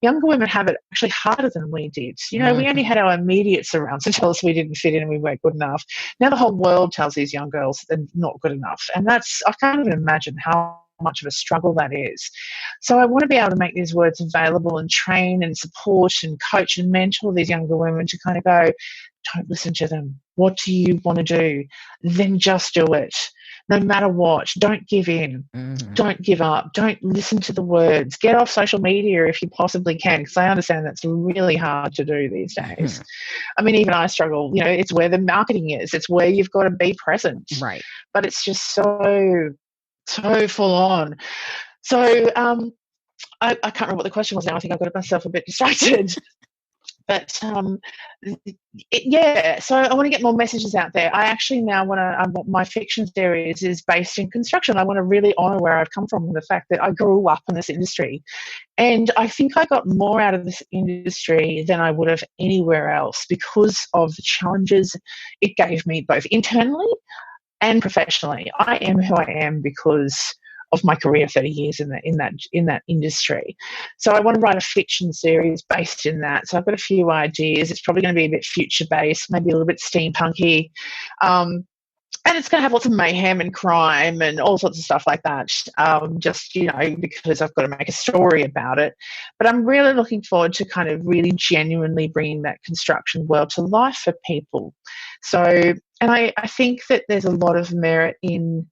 younger women have it actually harder than we did. We only had our immediate surrounds to tell us we didn't fit in and we weren't good enough. Now the whole world tells these young girls they're not good enough, and I can't even imagine how much of a struggle that is. So I want to be able to make these words available and train and support and coach and mentor these younger women to kind of go, don't listen to them. What do you want to do? Then just do it. No matter what, don't give in. Mm-hmm. Don't give up. Don't listen to the words. Get off social media if you possibly can, because I understand that's really hard to do these days. Mm-hmm. I mean, even I struggle. It's where the marketing is. It's where you've got to be present. Right. But it's just so full on. So I can't remember what the question was now. I think I got myself a bit distracted. But so I want to get more messages out there. I actually now want to, my fiction series is based in construction. I want to really honour where I've come from and the fact that I grew up in this industry. And I think I got more out of this industry than I would have anywhere else, because of the challenges it gave me both internally and professionally. I am who I am because of my career, 30 years in that industry. So I want to write a fiction series based in that. So I've got a few ideas. It's probably going to be a bit future based, maybe a little bit steampunky, and it's going to have lots of mayhem and crime and all sorts of stuff like that. Because I've got to make a story about it. But I'm really looking forward to kind of really genuinely bringing that construction world to life for people. So, and I think that there's a lot of merit in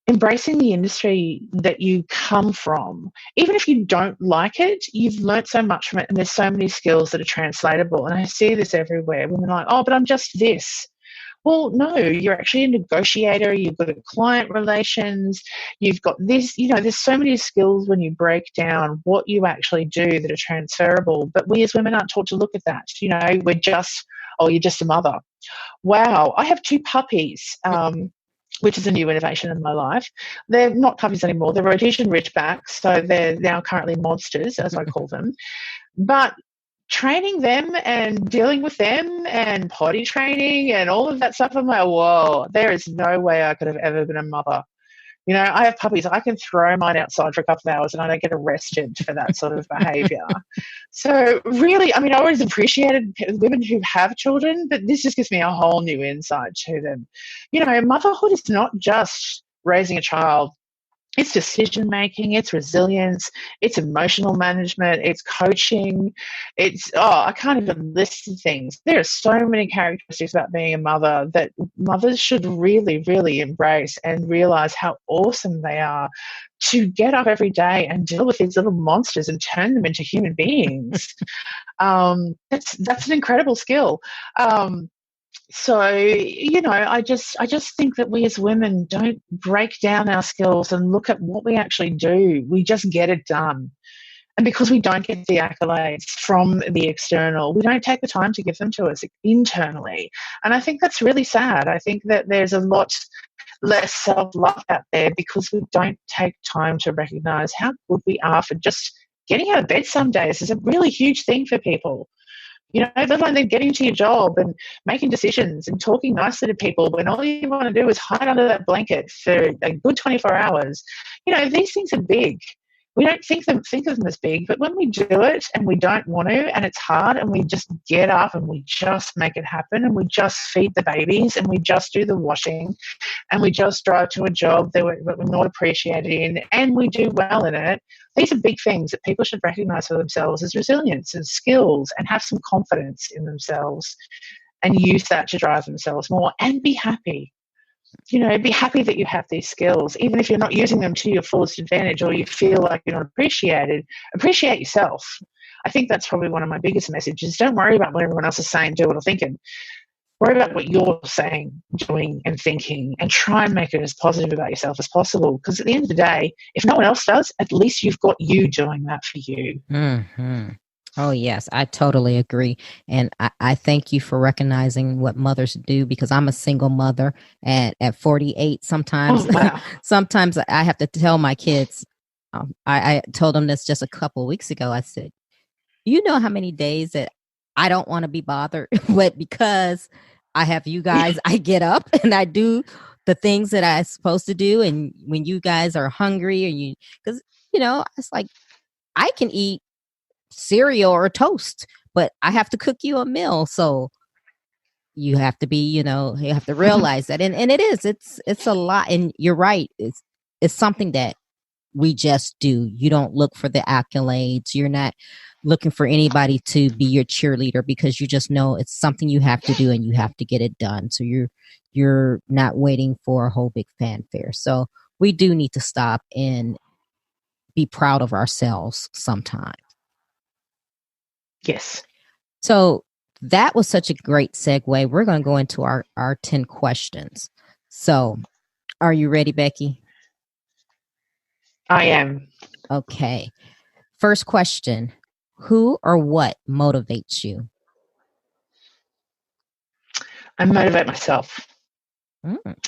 embracing the industry that you come from. Even if you don't like it, you've learnt so much from it, and there's so many skills that are translatable. And I see this everywhere. Women are like, oh, but I'm just this. Well, no, you're actually a negotiator. You've got client relations. You've got this, there's so many skills when you break down what you actually do that are transferable. But we as women aren't taught to look at that. We're just, oh, you're just a mother. Wow, I have 2 puppies. Which is a new innovation in my life. They're not puppies anymore. They're Rhodesian Ridgebacks, so they're now currently monsters, as I call them. But training them and dealing with them and potty training and all of that stuff, I'm like, whoa, there is no way I could have ever been a mother. I have puppies. I can throw mine outside for a couple of hours and I don't get arrested for that sort of behaviour. So really, I always appreciated women who have children, but this just gives me a whole new insight to them. Motherhood is not just raising a child. It's decision-making, it's resilience, it's emotional management, it's coaching, I can't even list the things. There are so many characteristics about being a mother that mothers should really, really embrace and realise how awesome they are to get up every day and deal with these little monsters and turn them into human beings. That's an incredible skill. So, I just think that we as women don't break down our skills and look at what we actually do. We just get it done. And because we don't get the accolades from the external, we don't take the time to give them to us internally. And I think that's really sad. I think that there's a lot less self-love out there because we don't take time to recognize how good we are for just getting out of bed some days is a really huge thing for people. Let alone then getting to your job and making decisions and talking nicely to people when all you want to do is hide under that blanket for a good 24 hours. These things are big. We don't think of them as big, but when we do it and we don't want to and it's hard and we just get up and we just make it happen and we just feed the babies and we just do the washing and we just drive to a job that we're not appreciated in and we do well in it, these are big things that people should recognise for themselves as resilience and skills and have some confidence in themselves and use that to drive themselves more and be happy. Be happy that you have these skills, even if you're not using them to your fullest advantage or you feel like you're not appreciated. Appreciate yourself. I think that's probably one of my biggest messages. Don't worry about what everyone else is saying, doing, or thinking. Worry about what you're saying, doing, and thinking, and try and make it as positive about yourself as possible. Because at the end of the day, if no one else does, at least you've got you doing that for you. Mm-hmm. Oh, yes, I totally agree. And I thank you for recognizing what mothers do, because I'm a single mother at 48. Sometimes, sometimes I have to tell my kids, I told them this just a couple of weeks ago. I said, you know how many days that I don't want to be bothered, but because I have you guys, I get up and I do the things that I'm supposed to do. And when you guys are hungry because, it's like I can eat cereal or toast, but I have to cook you a meal. So you have to be, you have to realize that. And it's a lot. And you're right. It's something that we just do. You don't look for the accolades. You're not looking for anybody to be your cheerleader, because you just know it's something you have to do and you have to get it done. So you're not waiting for a whole big fanfare. So we do need to stop and be proud of ourselves sometimes. Yes. So that was such a great segue. We're going to go into our 10 questions. So are you ready, Becky? I am. Okay. First question. Who or what motivates you? I motivate myself.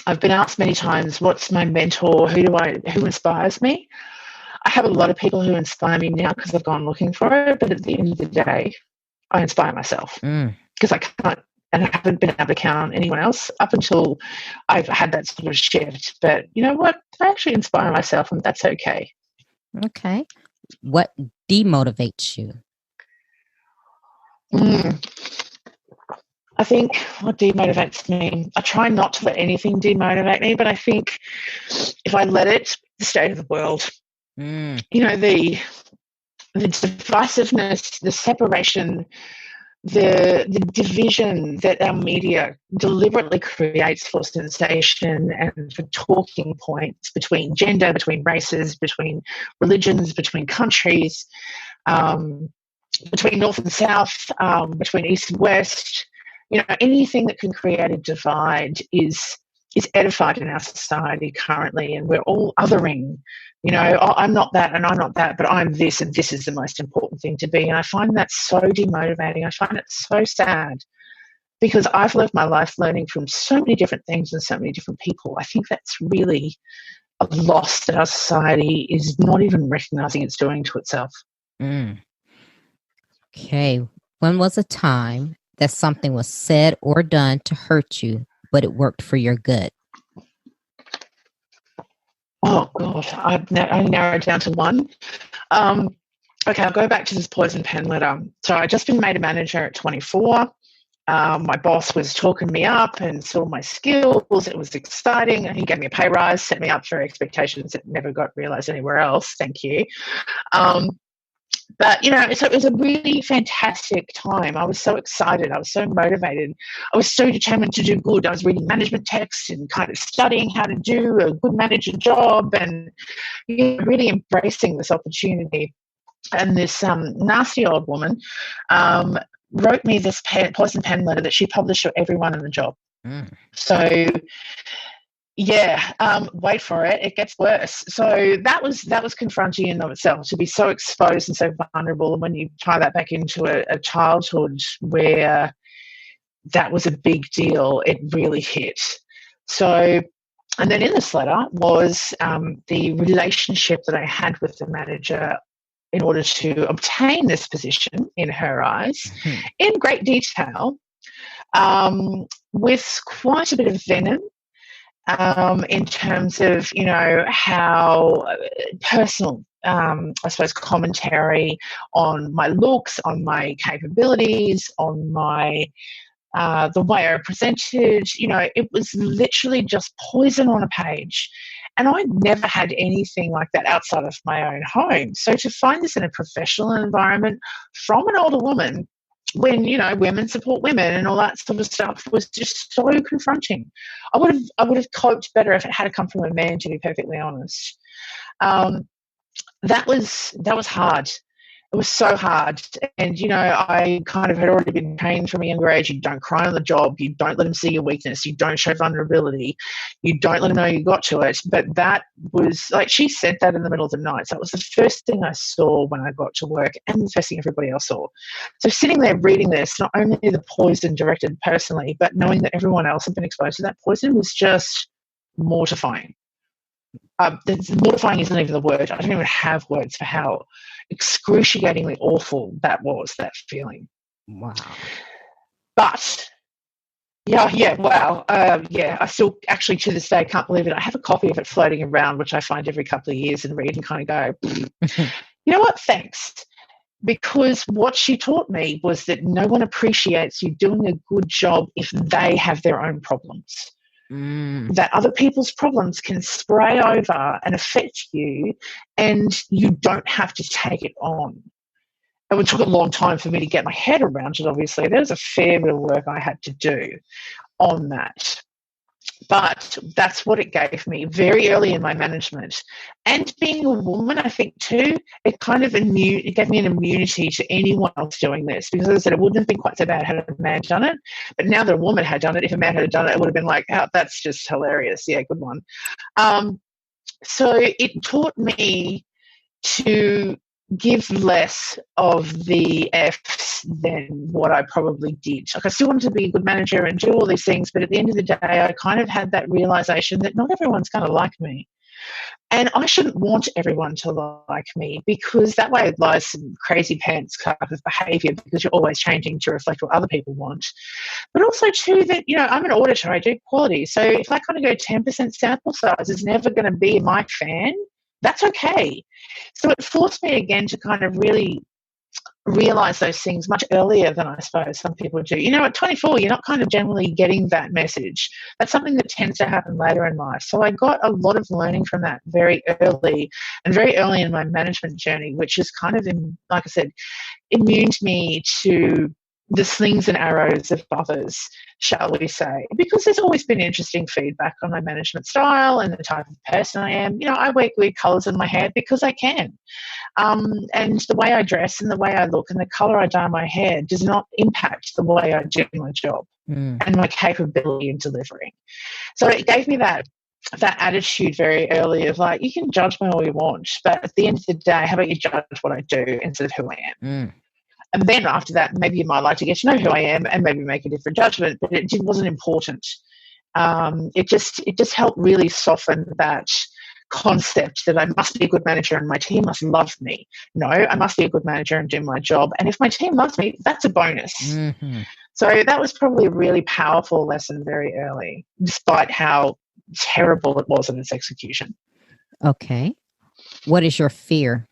I've been asked many times, what's my mentor? Who inspires me? I have a lot of people who inspire me now because I've gone looking for it, but at the end of the day, I inspire myself because I can't, and I haven't been able to count on anyone else up until I've had that sort of shift. But you know what? I actually inspire myself, and that's okay. Okay. What demotivates you? I think what demotivates me, I try not to let anything demotivate me, but I think if I let it, the state of the world, the divisiveness, the separation, the division that our media deliberately creates for sensation and for talking points between gender, between races, between religions, between countries, between North and South, between East and West. Anything that can create a divide is edified in our society currently, and we're all othering. I'm not that and I'm not that, but I'm this, and this is the most important thing to be. And I find that so demotivating. I find it so sad, because I've lived my life learning from so many different things and so many different people. I think that's really a loss that our society is not even recognizing it's doing to itself. Okay. When was a time that something was said or done to hurt you, but it worked for your good? Oh, God, I narrowed down to one. Okay, I'll go back to this poison pen letter. So I'd just been made a manager at 24. My boss was talking me up and saw my skills. It was exciting. He gave me a pay rise, set me up for expectations that never got realised anywhere else. Thank you. But, so it was a really fantastic time. I was so excited. I was so motivated. I was so determined to do good. I was reading management texts and kind of studying how to do a good manager job and really embracing this opportunity. And this nasty old woman wrote me this poison pen letter that she published to everyone in the job. So, Yeah, wait for it. It gets worse. So that was confronting in and of itself, to be so exposed and so vulnerable. And when you tie that back into a childhood where that was a big deal, it really hit. So, and then in this letter was the relationship that I had with the manager in order to obtain this position in her eyes, in great detail, with quite a bit of venom, in terms of, how personal, I suppose, commentary on my looks, on my capabilities, on my the way I presented. It was literally just poison on a page. And I never had anything like that outside of my own home. So to find this in a professional environment from an older woman, when women support women and all that sort of stuff, was just so confronting. I would have coped better if it had come from a man, to be perfectly honest. That was hard. It was so hard. And, I kind of had already been trained from a younger age. You don't cry on the job. You don't let them see your weakness. You don't show vulnerability. You don't let them know you got to it. But that was, like, she said that in the middle of the night. So that was the first thing I saw when I got to work, and the first thing everybody else saw. So sitting there reading this, not only the poison directed personally, but knowing that everyone else had been exposed to that poison, was just mortifying. Mortifying isn't even the word. I don't even have words for how excruciatingly awful that was, that feeling. Wow. But wow. I still, actually, to this day, can't believe it. I have a copy of it floating around, which I find every couple of years and read and kind of go, you know what, thanks. Because what she taught me was that no one appreciates you doing a good job if they have their own problems. That other people's problems can spray over and affect you, and you don't have to take it on. It took a long time for me to get my head around it, obviously. There was a fair bit of work I had to do on that. But that's what it gave me very early in my management. And being a woman, I think, too, it gave me an immunity to anyone else doing this. Because, as I said, it wouldn't have been quite so bad had a man done it. But now that a woman had done it, if a man had done it, it would have been like, oh, that's just hilarious. Yeah, good one. So it taught me to give less of the F's than what I probably did. Like, I still wanted to be a good manager and do all these things, but at the end of the day, I kind of had that realization that not everyone's going to like me. And I shouldn't want everyone to like me, because that way lies some crazy pants type of behaviour, because you're always changing to reflect what other people want. But also, too, that, I'm an auditor, I do quality. So if I kind of go 10% sample size is never going to be my fan, that's okay. So it forced me again to kind of really realise those things much earlier than I suppose some people do. At 24, you're not kind of generally getting that message. That's something that tends to happen later in life. So I got a lot of learning from that very early in my management journey, which is kind of, like I said, immuned me to the slings and arrows of others, shall we say, because there's always been interesting feedback on my management style and the type of person I am. I wear weird colours in my hair because I can. And the way I dress and the way I look and the colour I dye my hair does not impact the way I do my job and my capability in delivering. So it gave me that attitude very early of, like, you can judge me all you want, but at the end of the day, how about you judge what I do instead of who I am? And then after that, maybe you might like to get to know who I am and maybe make a different judgment, but it wasn't important. It just helped really soften that concept that I must be a good manager and my team must love me. No, I must be a good manager and do my job. And if my team loves me, that's a bonus. So that was probably a really powerful lesson very early, despite how terrible it was in its execution. Okay. What is your fear?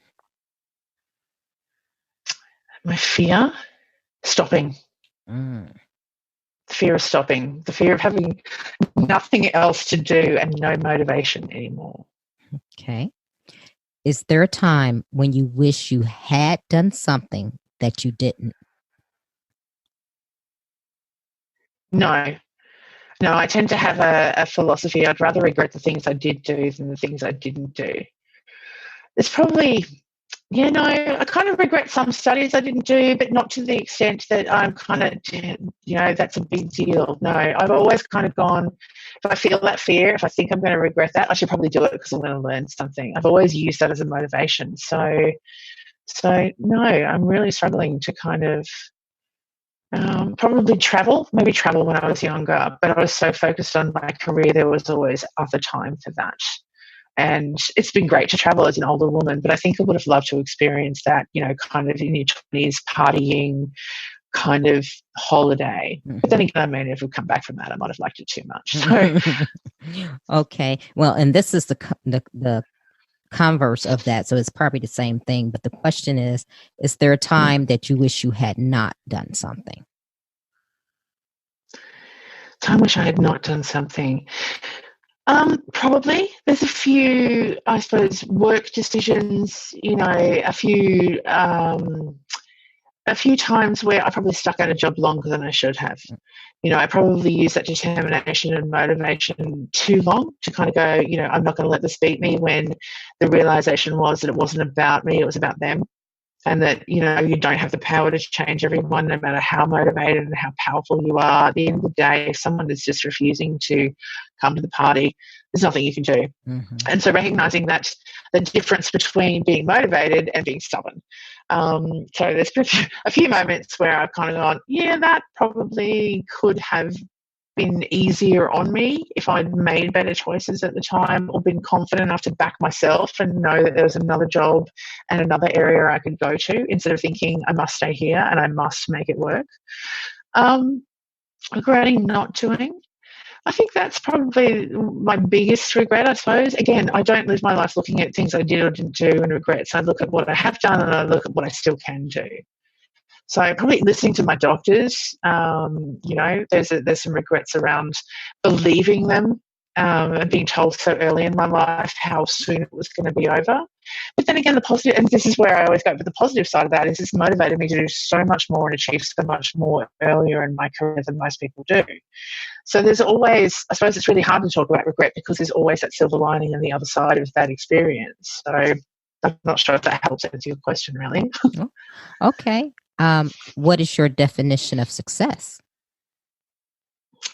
My fear? Stopping. The fear of stopping. The fear of having nothing else to do and no motivation anymore. Okay. Is there a time when you wish you had done something that you didn't? No, I tend to have a philosophy. I'd rather regret the things I did do than the things I didn't do. There's probably Yeah, no, I kind of regret some studies I didn't do, but not to the extent that I'm kind of, that's a big deal. No, I've always kind of gone, if I feel that fear, if I think I'm going to regret that, I should probably do it because I'm going to learn something. I've always used that as a motivation. So no, I'm really struggling to kind of probably maybe travel when I was younger, but I was so focused on my career, there was always other time for that. And it's been great to travel as an older woman, but I think I would have loved to experience that, kind of in your 20s, partying kind of holiday. Mm-hmm. But then again, I may never have come back from that. I might have liked it too much. So. Okay. Well, and this is the converse of that. So it's probably the same thing. But the question is there a time that you wish you had not done something? I wish I had not done something. Probably. There's a few, I suppose, work decisions, a few times where I probably stuck out a job longer than I should have. I probably used that determination and motivation too long to kind of go, I'm not going to let this beat me, when the realization was that it wasn't about me, it was about them. And that, you don't have the power to change everyone, no matter how motivated and how powerful you are. At the end of the day, if someone is just refusing to come to the party, there's nothing you can do. Mm-hmm. And so recognizing that the difference between being motivated and being stubborn. So there's been a few moments where I've kind of gone, yeah, that probably could have been easier on me if I'd made better choices at the time, or been confident enough to back myself and know that there was another job and another area I could go to, instead of thinking I must stay here and I must make it work. Regretting not doing, I think that's probably my biggest regret, I suppose. Again, I don't live my life looking at things I did or didn't do and regrets. I look at what I have done and I look at what I still can do. So probably listening to my doctors, there's some regrets around believing them and being told so early in my life how soon it was going to be over. But then again, the positive, and this is where I always go, but the positive side of that is it's motivated me to do so much more and achieve so much more earlier in my career than most people do. So there's always, I suppose it's really hard to talk about regret because there's always that silver lining on the other side of that experience. So I'm not sure if that helps answer your question, really. Okay. What is your definition of success?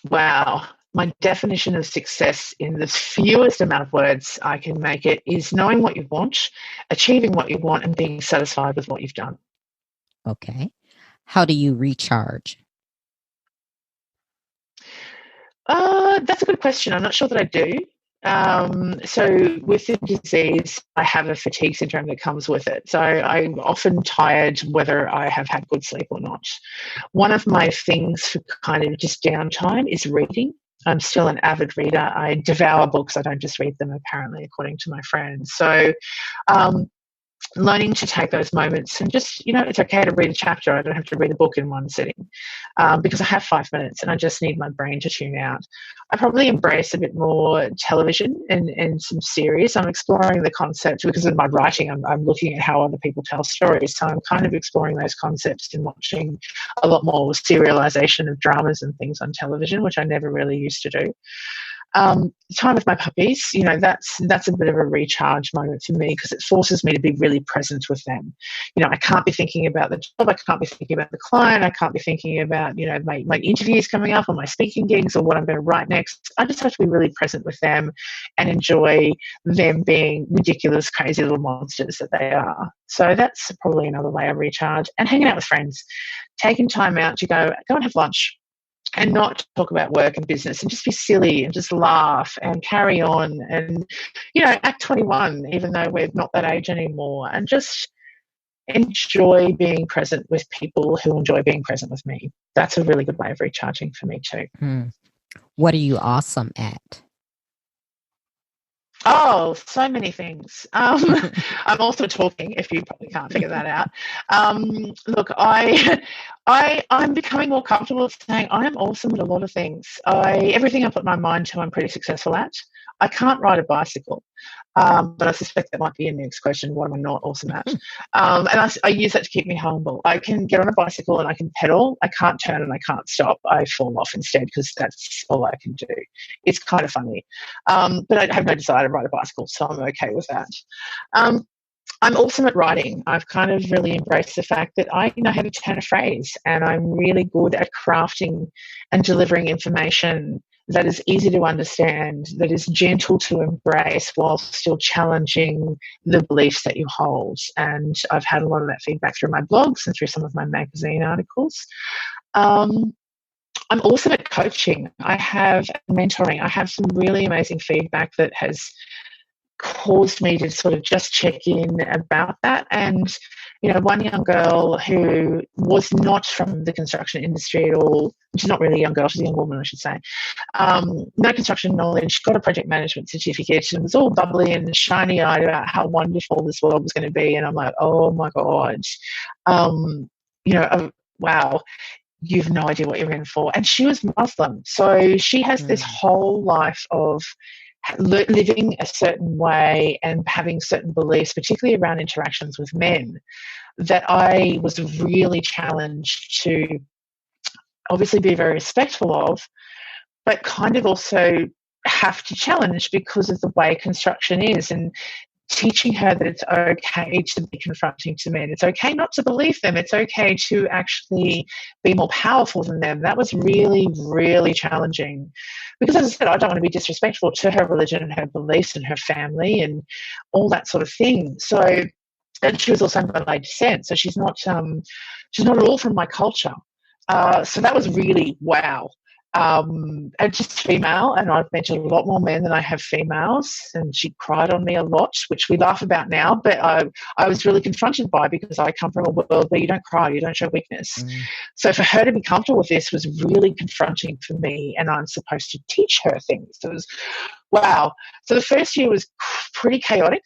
Wow. My definition of success, in the fewest amount of words I can make it, is knowing what you want, achieving what you want, and being satisfied with what you've done. Okay. How do you recharge? That's a good question. I'm not sure that I do. So with the disease, I have a fatigue syndrome that comes with it. So I'm often tired whether I have had good sleep or not. One of my things for kind of just downtime is reading. I'm still an avid reader. I devour books. I don't just read them, apparently, according to my friends. So learning to take those moments and just, it's okay to read a chapter. I don't have to read a book in one sitting because I have 5 minutes and I just need my brain to tune out. I probably embrace a bit more television and some series. I'm exploring the concept because of my writing. I'm looking at how other people tell stories. So I'm kind of exploring those concepts and watching a lot more serialization of dramas and things on television, which I never really used to do. Time with my puppies, that's a bit of a recharge moment for me because it forces me to be really present with them. I can't be thinking about the job. I can't be thinking about the client. I can't be thinking about, my interviews coming up or my speaking gigs or what I'm going to write next. I just have to be really present with them and enjoy them being ridiculous, crazy little monsters that they are. So that's probably another way I recharge. And hanging out with friends, taking time out to go and have lunch. And not talk about work and business and just be silly and just laugh and carry on and, act 21, even though we're not that age anymore, and just enjoy being present with people who enjoy being present with me. That's a really good way of recharging for me too. What are you awesome at? Oh, so many things. I'm also talking, if you probably can't figure that out. Look, I'm becoming more comfortable with saying I am awesome at a lot of things. Everything I put my mind to, I'm pretty successful at. I can't ride a bicycle, but I suspect that might be a next question. What am I not awesome at? And I use that to keep me humble. I can get on a bicycle and I can pedal. I can't turn and I can't stop. I fall off instead because that's all I can do. It's kind of funny. But I have no desire to ride a bicycle, so I'm okay with that. I'm awesome at writing. I've kind of really embraced the fact that I know how to turn a phrase, and I'm really good at crafting and delivering information that is easy to understand, that is gentle to embrace while still challenging the beliefs that you hold. And I've had a lot of that feedback through my blogs and through some of my magazine articles. I'm awesome at coaching. I have mentoring. I have some really amazing feedback that has caused me to sort of just check in about that. And, one young girl who was not from the construction industry at all, she's not really a young girl, she's a young woman, I should say, no construction knowledge, got a project management certificate, and was all bubbly and shiny-eyed about how wonderful this world was going to be. And I'm like, oh my God, wow. You've no idea what you're in for. And she was Muslim. So she has this whole life of living a certain way and having certain beliefs, particularly around interactions with men, that I was really challenged to obviously be very respectful of, but kind of also have to challenge because of the way construction is, and teaching her that it's okay to be confronting to men. It's okay not to believe them. It's okay to actually be more powerful than them. That was really, really challenging because, as I said, I don't want to be disrespectful to her religion and her beliefs and her family and all that sort of thing. So, and she was also of Malay descent, so she's not at all from my culture. So that was really wow. And just female, and I've mentioned a lot more men than I have females, and she cried on me a lot, which we laugh about now, but I was really confronted by, because I come from a world where you don't cry, you don't show weakness. So for her to be comfortable with this was really confronting for me, and I'm supposed to teach her things. So it was wow. So the first year was pretty chaotic.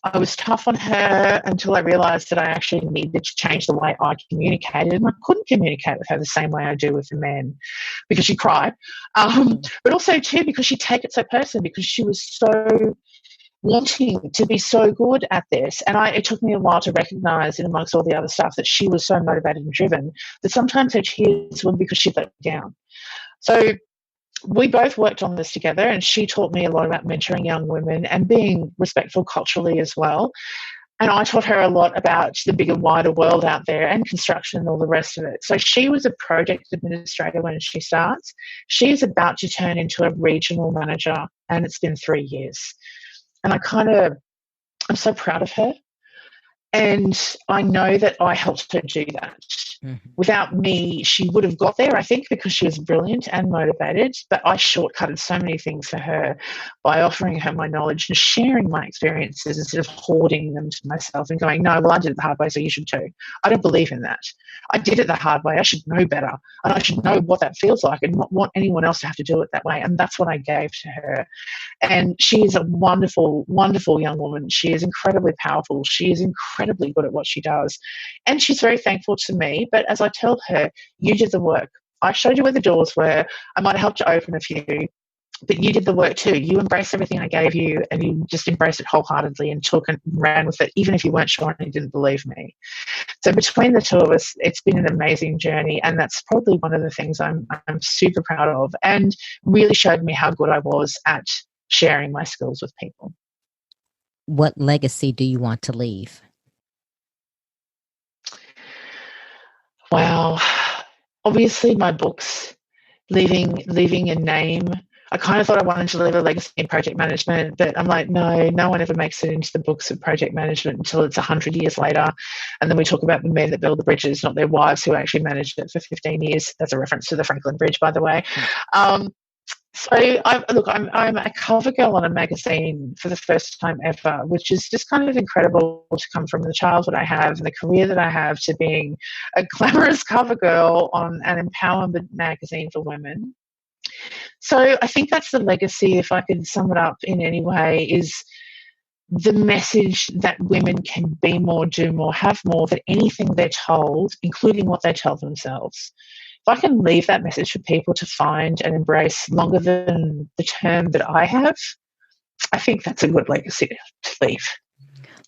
I was tough on her until I realised that I actually needed to change the way I communicated, and I couldn't communicate with her the same way I do with the men, because she cried, but also too because she'd take it so personally, because she was so wanting to be so good at this, and it took me a while to recognise, in amongst all the other stuff, that she was so motivated and driven that sometimes her tears were because she let down. So we both worked on this together, and she taught me a lot about mentoring young women and being respectful culturally as well. And I taught her a lot about the bigger, wider world out there and construction and all the rest of it. So she was a project administrator when she starts. She's about to turn into a regional manager, and it's been 3 years. And I'm so proud of her. And I know that I helped her do that. Without me, she would have got there, I think, because she was brilliant and motivated. But I shortcutted so many things for her by offering her my knowledge and sharing my experiences instead of hoarding them to myself and going, no, well, I did it the hard way, so you should too. I don't believe in that. I did it the hard way. I should know better. And I should know what that feels like and not want anyone else to have to do it that way. And that's what I gave to her. And she is a wonderful, wonderful young woman. She is incredibly powerful. She is incredibly good at what she does. And she's very thankful to me. But as I tell her, you did the work. I showed you where the doors were. I might have helped you open a few, but you did the work too. You embraced everything I gave you, and you just embraced it wholeheartedly and took and ran with it, even if you weren't sure and you didn't believe me. So between the two of us, it's been an amazing journey, and that's probably one of the things I'm super proud of, and really showed me how good I was at sharing my skills with people. What legacy do you want to leave? Wow. Obviously, my books, leaving a name. I kind of thought I wanted to leave a legacy in project management, but I'm like, no one ever makes it into the books of project management until it's 100 years later. And then we talk about the men that build the bridges, not their wives who actually managed it for 15 years. That's a reference to the Franklin Bridge, by the way. So I'm a cover girl on a magazine for the first time ever, which is just kind of incredible to come from the childhood I have and the career that I have to being a glamorous cover girl on an empowerment magazine for women. So I think that's the legacy, if I could sum it up in any way, is the message that women can be more, do more, have more than anything they're told, including what they tell themselves. If I can leave that message for people to find and embrace longer than the term that I have, I think that's a good legacy to leave.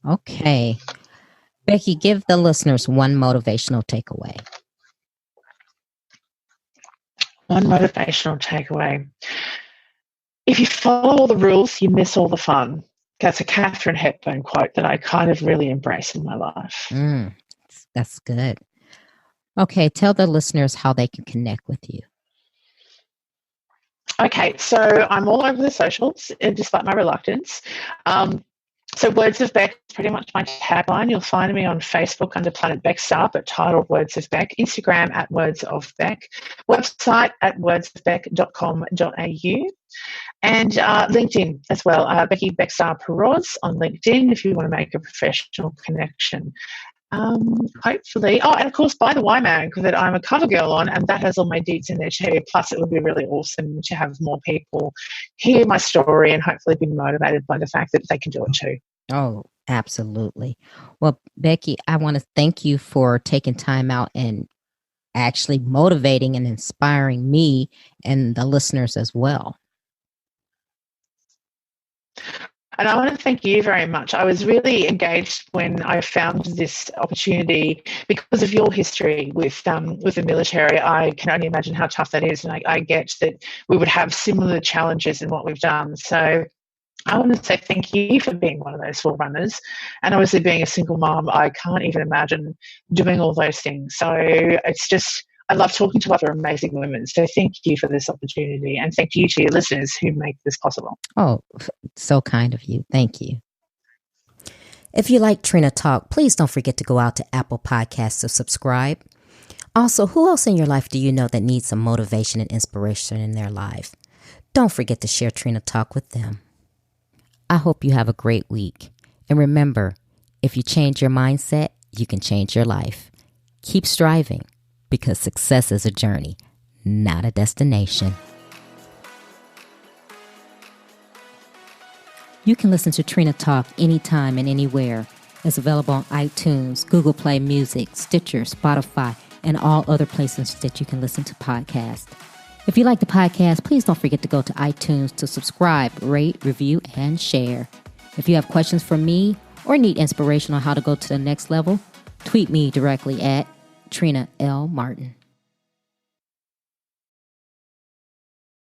Okay. Becky, give the listeners one motivational takeaway. One motivational takeaway. If you follow all the rules, you miss all the fun. that's a Catherine Hepburn quote that I kind of really embrace in my life. That's good. Okay, tell the listeners how they can connect with you. Okay, so I'm all over the socials, despite my reluctance. So Words of Beck is pretty much my tagline. You'll find me on Facebook under Planet Beckstar, but titled Words of Beck, Instagram at Words of Beck, website at wordsofbeck.com.au, and LinkedIn as well, Becky Paroz on LinkedIn if you want to make a professional connection. Hopefully, and of course buy the Y Mag that I'm a cover girl on, and that has all my deets in there too. Plus it would be really awesome to have more people hear my story and hopefully be motivated by the fact that they can do it too. Oh, absolutely. Well, Becky, I want to thank you for taking time out and actually motivating and inspiring me and the listeners as well. And I want to thank you very much. I was really engaged when I found this opportunity because of your history with the military. I can only imagine how tough that is, and I get that we would have similar challenges in what we've done. So I want to say thank you for being one of those forerunners. And obviously being a single mom, I can't even imagine doing all those things. So it's just, I love talking to other amazing women. So thank you for this opportunity, and thank you to your listeners who make this possible. Oh, so kind of you. Thank you. If you like Trina Talk, please don't forget to go out to Apple Podcasts to subscribe. Also, who else in your life do you know that needs some motivation and inspiration in their life? Don't forget to share Trina Talk with them. I hope you have a great week. And remember, if you change your mindset, you can change your life. Keep striving, because success is a journey, not a destination. You can listen to Trina Talk anytime and anywhere. It's available on iTunes, Google Play Music, Stitcher, Spotify, and all other places that you can listen to podcasts. If you like the podcast, please don't forget to go to iTunes to subscribe, rate, review, and share. If you have questions for me or need inspiration on how to go to the next level, tweet me directly at Trina L. Martin.